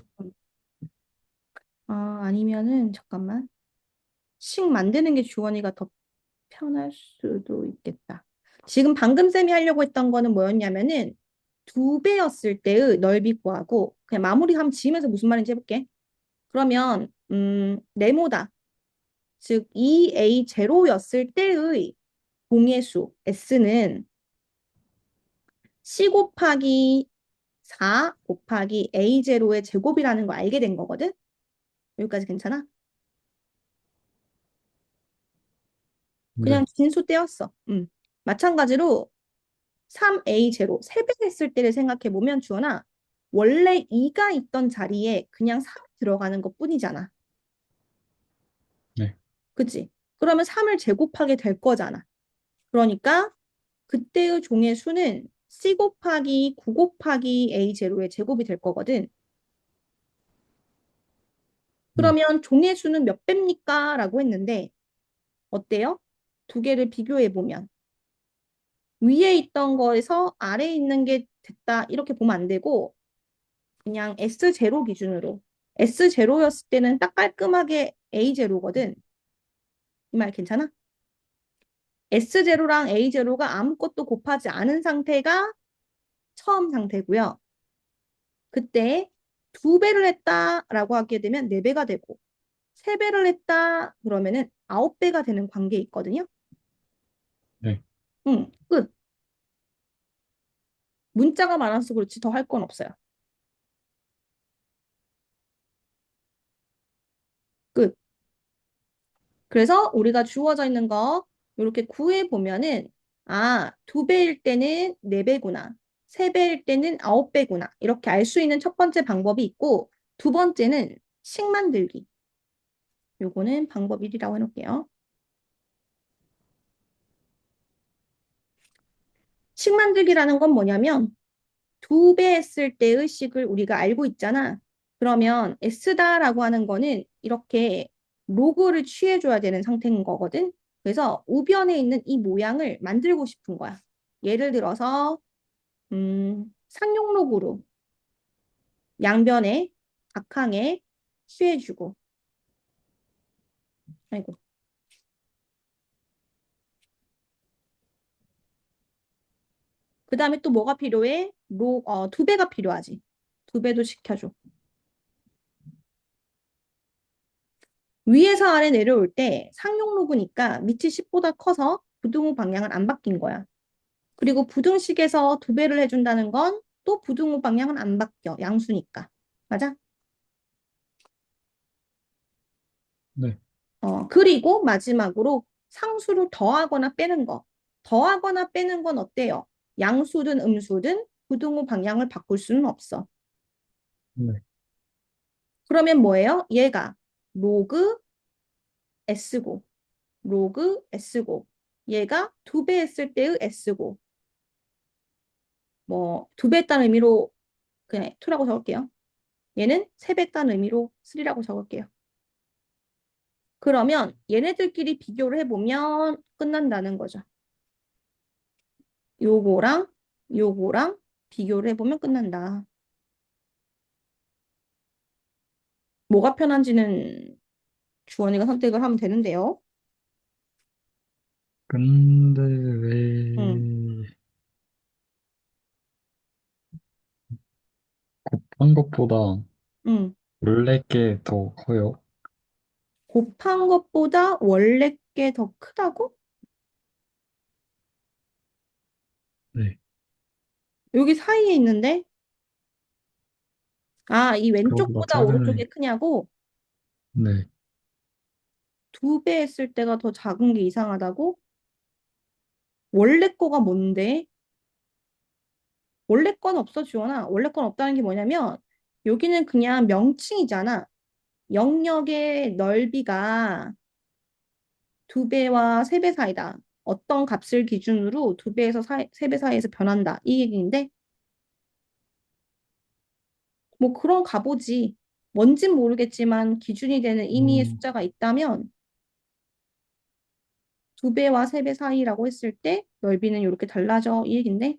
아니면은 잠깐만. 식 만드는 게 주원이가 더 편할 수도 있겠다. 지금 방금 쌤이 하려고 했던 거는 뭐였냐면은 2배였을 때의 넓이 구하고 그냥 마무리 한번 지으면서 무슨 말인지 해볼게. 그러면 네모다. 즉 2A0였을 때의 공의 수 S는 C 곱하기 4 곱하기 A0의 제곱이라는 거 알게 된 거거든? 여기까지 괜찮아? 그냥 네. 진수 떼었어. 마찬가지로 3A0, 3배 했을 때를 생각해보면 주원아, 원래 2가 있던 자리에 그냥 3이 들어가는 것 뿐이잖아. 네. 그치? 그러면 3을 제곱하게 될 거잖아. 그러니까 그때의 종의 수는 C 곱하기 9 곱하기 A0의 제곱이 될 거거든. 네. 그러면 종의 수는 몇 배입니까? 라고 했는데 어때요? 두 개를 비교해 보면 위에 있던 거에서 아래에 있는 게 됐다 이렇게 보면 안 되고 그냥 S0 기준으로 S0였을 때는 딱 깔끔하게 A0거든. 이 말 괜찮아? S0랑 A0가 아무것도 곱하지 않은 상태가 처음 상태고요. 그때 2배를 했다라고 하게 되면 4배가 되고 3배를 했다 그러면은 9배가 되는 관계에 있거든요. 네. 끝. 문자가 많아서 그렇지 더 할 건 없어요. 끝. 그래서 우리가 주어져 있는 거 이렇게 구해 보면은 2배일 때는 4배구나. 3배일 때는 9배구나. 이렇게 알 수 있는 첫 번째 방법이 있고 두 번째는 식 만들기. 요거는 방법 1이라고 해놓을게요. 식 만들기라는 건 뭐냐면 2배 했을 때의 식을 우리가 알고 있잖아. 그러면 S다라고 하는 거는 이렇게 로그를 취해줘야 되는 상태인 거거든. 그래서 우변에 있는 이 모양을 만들고 싶은 거야. 예를 들어서 상용로그로 양변에 각항에 취해주고 아이고 그 다음에 또 뭐가 필요해? 2배가 필요하지. 2배도 시켜줘. 위에서 아래 내려올 때 상용로그니까 밑이 10보다 커서 부등호 방향은 안 바뀐 거야. 그리고 부등식에서 2배를 해준다는 건 또 부등호 방향은 안 바뀌어. 양수니까. 맞아? 네. 그리고 마지막으로 상수를 더하거나 빼는 거. 더하거나 빼는 건 어때요? 양수든 음수든 부등호 방향을 바꿀 수는 없어. 네. 그러면 뭐예요? 얘가 로그 S고, 로그 S고, 얘가 2배 했을 때의 S고, 뭐, 2배 했다는 의미로 그냥 2라고 적을게요. 얘는 3배 했다는 의미로 3라고 적을게요. 그러면 얘네들끼리 비교를 해보면 끝난다는 거죠. 요거랑 요거랑 비교를 해보면 끝난다. 뭐가 편한지는 주원이가 선택을 하면 되는데요. 근데 응, 왜 곱한 것보다 응. 원래 게 더 커요? 곱한 것보다 원래 게 더 크다고? 네. 여기 사이에 있는데? 아, 이 그거보다 왼쪽보다 작은 애. 오른쪽이 크냐고? 네. 2배 했을 때가 더 작은 게 이상하다고? 원래 거가 뭔데? 원래 건 없어, 지원아. 원래 건 없다는 게 뭐냐면, 여기는 그냥 명칭이잖아. 영역의 넓이가 2배와 3배 사이다. 어떤 값을 기준으로 2배에서 3배 사이에서 변한다. 이 얘기인데, 뭐 그런 가보지. 뭔진 모르겠지만 기준이 되는 임의의 음, 숫자가 있다면 2배와 3배 사이라고 했을 때 넓이는 이렇게 달라져. 이 얘긴데,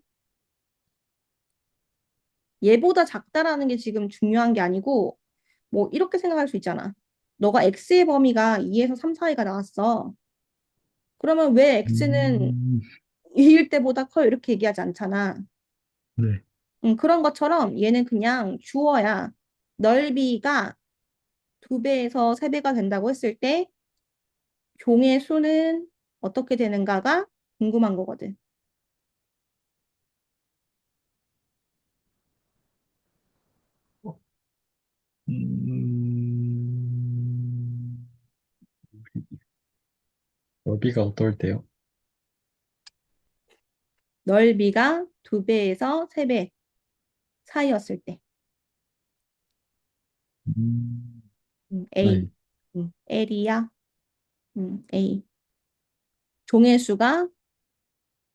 얘보다 작다라는 게 지금 중요한 게 아니고, 뭐 이렇게 생각할 수 있잖아. 너가 x의 범위가 2에서 3 사이가 나왔어. 그러면 왜 x는 음, 2일 때보다 커요? 이렇게 얘기하지 않잖아. 네. 그런 것처럼 얘는 그냥 주어야. 넓이가 2배에서 3배가 된다고 했을 때 종의 수는 어떻게 되는가가 궁금한 거거든. 음, 여기가 어떨 때요? 넓이가 2배에서 3배 사이였을 때. 음, A. 네. L이야. A. 종의 수가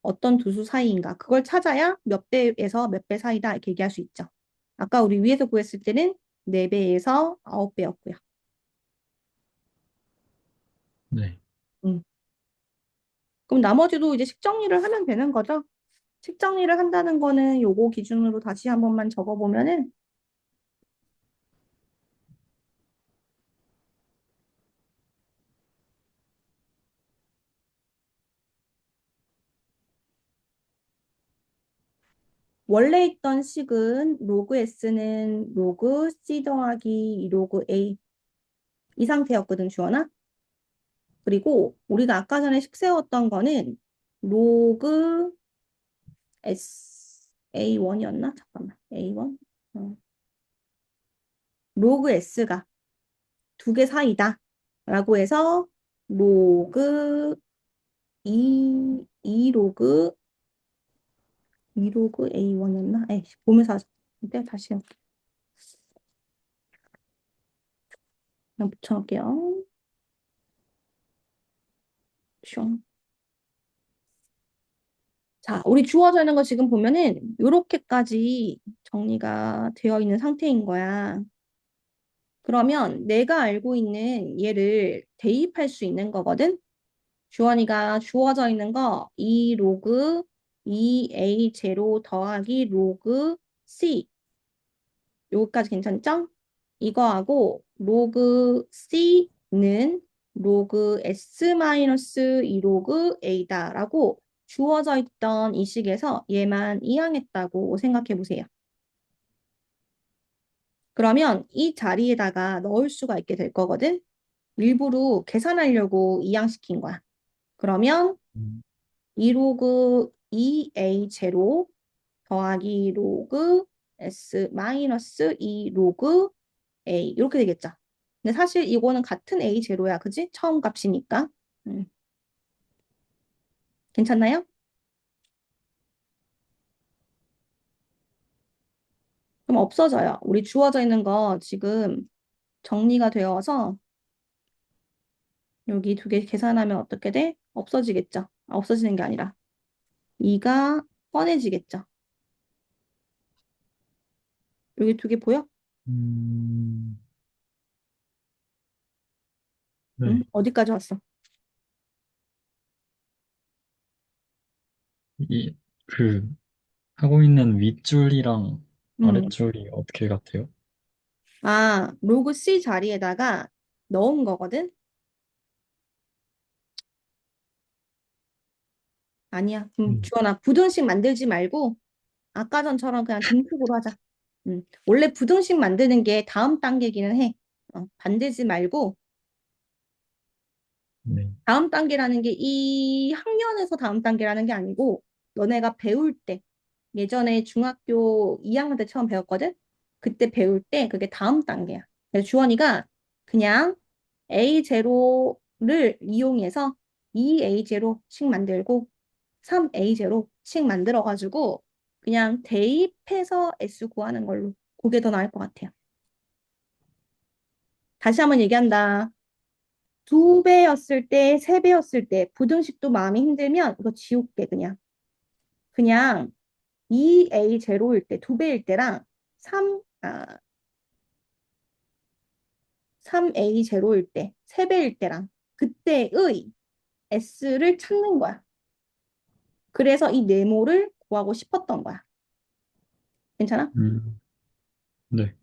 어떤 두 수 사이인가. 그걸 찾아야 몇 배에서 몇 배 사이다 이렇게 얘기할 수 있죠. 아까 우리 위에서 구했을 때는 4배에서 9배였고요. 네. 그럼 나머지도 이제 식정리를 하면 되는 거죠. 식정리를 한다는 거는 요거 기준으로 다시 한 번만 적어보면은 원래 있던 식은 로그 s는 로그 c 더하기 2 로그 a 이 상태였거든, 주원아. 그리고 우리가 아까 전에 식 세웠던 거는 로그 s a1이었나? 잠깐만. a1? 로그 s가 2개 사이다. 라고 해서 로그 2 로그 2 로그 A1이었나? 에이, 보면서 하자. 내가 다시 그냥 붙여놓을게요. 슝. 자, 우리 주어져 있는 거 지금 보면은 이렇게까지 정리가 되어 있는 상태인 거야. 그러면 내가 알고 있는 얘를 대입할 수 있는 거거든? 주원이가 주어져 있는 거 2 로그 2A 제로 더하기 로그 C 여기까지 괜찮죠? 이거하고 로그 C는 로그 S 마이너스 2 로그 A다라고 주어져 있던 이 식에서 얘만 이항했다고 생각해 보세요. 그러면 이 자리에다가 넣을 수가 있게 될 거거든. 일부러 계산하려고 이항시킨 거야. 그러면 음, 2 로그 2A 제로 더하기 로그 S 마이너스 2 로그 A 이렇게 되겠죠. 근데 사실 이거는 같은 A 제로야, 그지? 처음 값이니까. 음, 괜찮나요? 그럼 없어져요. 우리 주어져 있는 거 지금 정리가 되어서 여기 2개 계산하면 어떻게 돼? 없어지겠죠. 아, 없어지는 게 아니라 2가 꺼내지겠죠. 여기 2개 보여? 음, 네. 어디까지 왔어? 이, 그, 하고 있는 윗줄이랑 음, 아랫줄이 어떻게 같아요? 아, 로그 C 자리에다가 넣은 거거든? 아니야. 음, 주원아, 부등식 만들지 말고 아까 전처럼 그냥 등식으로 하자. 원래 부등식 만드는 게 다음 단계기는 해. 반대지 말고 네. 다음 단계라는 게 이 학년에서 다음 단계라는 게 아니고 너네가 배울 때. 예전에 중학교 2학년 때 처음 배웠거든? 그때 배울 때 그게 다음 단계야. 그래서 주원이가 그냥 A0를 이용해서 2A0씩 만들고 3A0씩 만들어가지고 그냥 대입해서 S 구하는 걸로. 그게 더 나을 것 같아요. 다시 한번 얘기한다. 두 배였을 때, 세 배였을 때, 부등식도 마음이 힘들면 이거 지울게, 그냥. 그냥 2A0일 때, 두 배일 때랑 3A0일 때, 세 배일 때랑 그때의 S를 찾는 거야. 그래서 이 네모를 구하고 싶었던 거야. 괜찮아? 음, 네,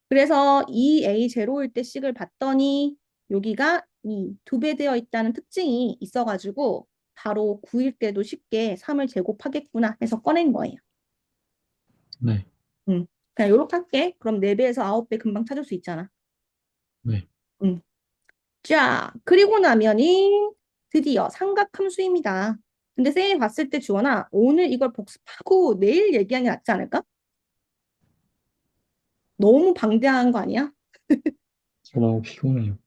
그래서 2A0일 때 식을 봤더니 여기가 이 두 배 되어 있다는 특징이 있어가지고 바로 9일 때도 쉽게 3을 제곱하겠구나 해서 꺼낸 거예요. 네, 그냥 요렇게 할게. 그럼 4배에서 9배 금방 찾을 수 있잖아. 네. 음. 자, 그리고 나면은 드디어 삼각함수입니다. 근데 쌤이 봤을 때 주원아, 오늘 이걸 복습하고 내일 얘기하는 게 낫지 않을까? 너무 방대한 거 아니야? 저 너무 피곤해요.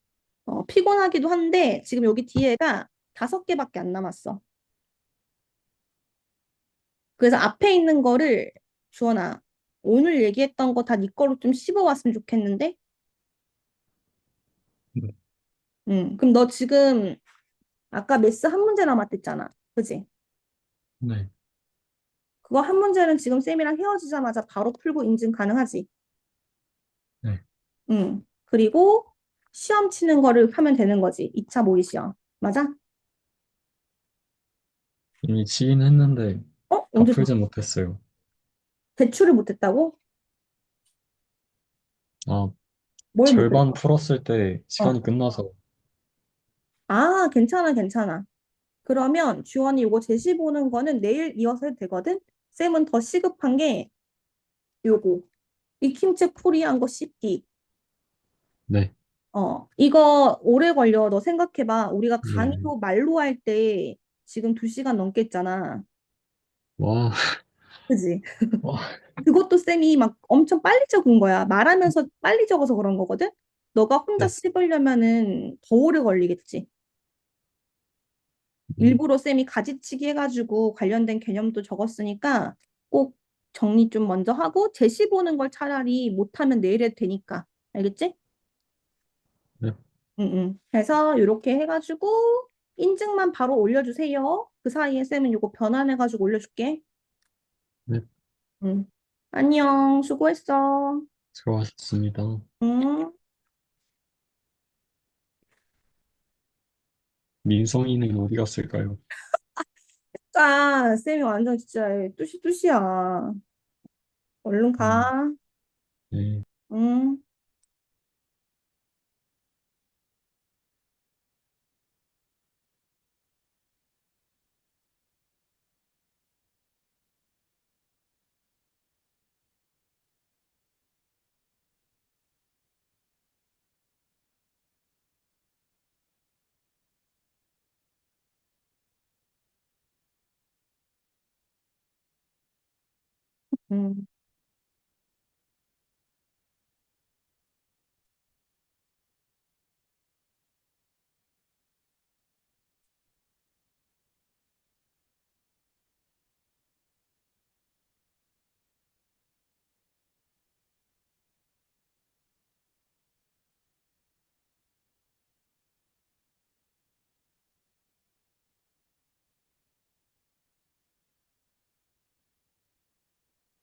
피곤하기도 한데 지금 여기 뒤에가 5개밖에 안 남았어. 그래서 앞에 있는 거를 주원아, 오늘 얘기했던 거 다 네 거로 좀 씹어왔으면 좋겠는데? 네, 그럼 너 지금 아까 매스 한 문제 남았댔잖아. 그지? 네, 그거 한 문제는 지금 쌤이랑 헤어지자마자 바로 풀고 인증 가능하지? 네. 그리고 시험 치는 거를 하면 되는 거지. 2차 모의 시험. 맞아? 이미 치긴 했는데 다 언제 줬어? 풀진 못했어요. 대출을 못했다고? 아, 뭘 못했어? 절반 풀었을 때 어. 시간이 끝나서. 아, 괜찮아, 괜찮아. 그러면 주원이 이거 제시 보는 거는 내일 이어서 해도 되거든? 쌤은 더 시급한 게 요거. 익힘책 풀이한 거 씹기. 네, 이거 오래 걸려. 너 생각해봐. 우리가 네. 강의도 말로 할 때 지금 2시간 넘겠잖아. 와, 그지? 와, 그것도 쌤이 막 엄청 빨리 적은 거야. 말하면서 빨리 적어서 그런 거거든? 너가 혼자 네. 씹으려면은 더 오래 걸리겠지. 음, 일부러 쌤이 가지치기 해가지고 관련된 개념도 적었으니까 꼭 정리 좀 먼저 하고 제시 보는 걸 차라리 못하면 내일 해도 되니까. 알겠지? 네, 응, 응. 그래서 이렇게 해가지고 인증만 바로 올려주세요. 그 사이에 쌤은 이거 변환해가지고 올려줄게. 네. 응. 안녕. 수고했어. 수고하셨습니다. 응. 민성이는 어디 갔을까요? 쌤이 완전 진짜 뚜시뚜시야. 얼른 음, 가. 네. 응. 응.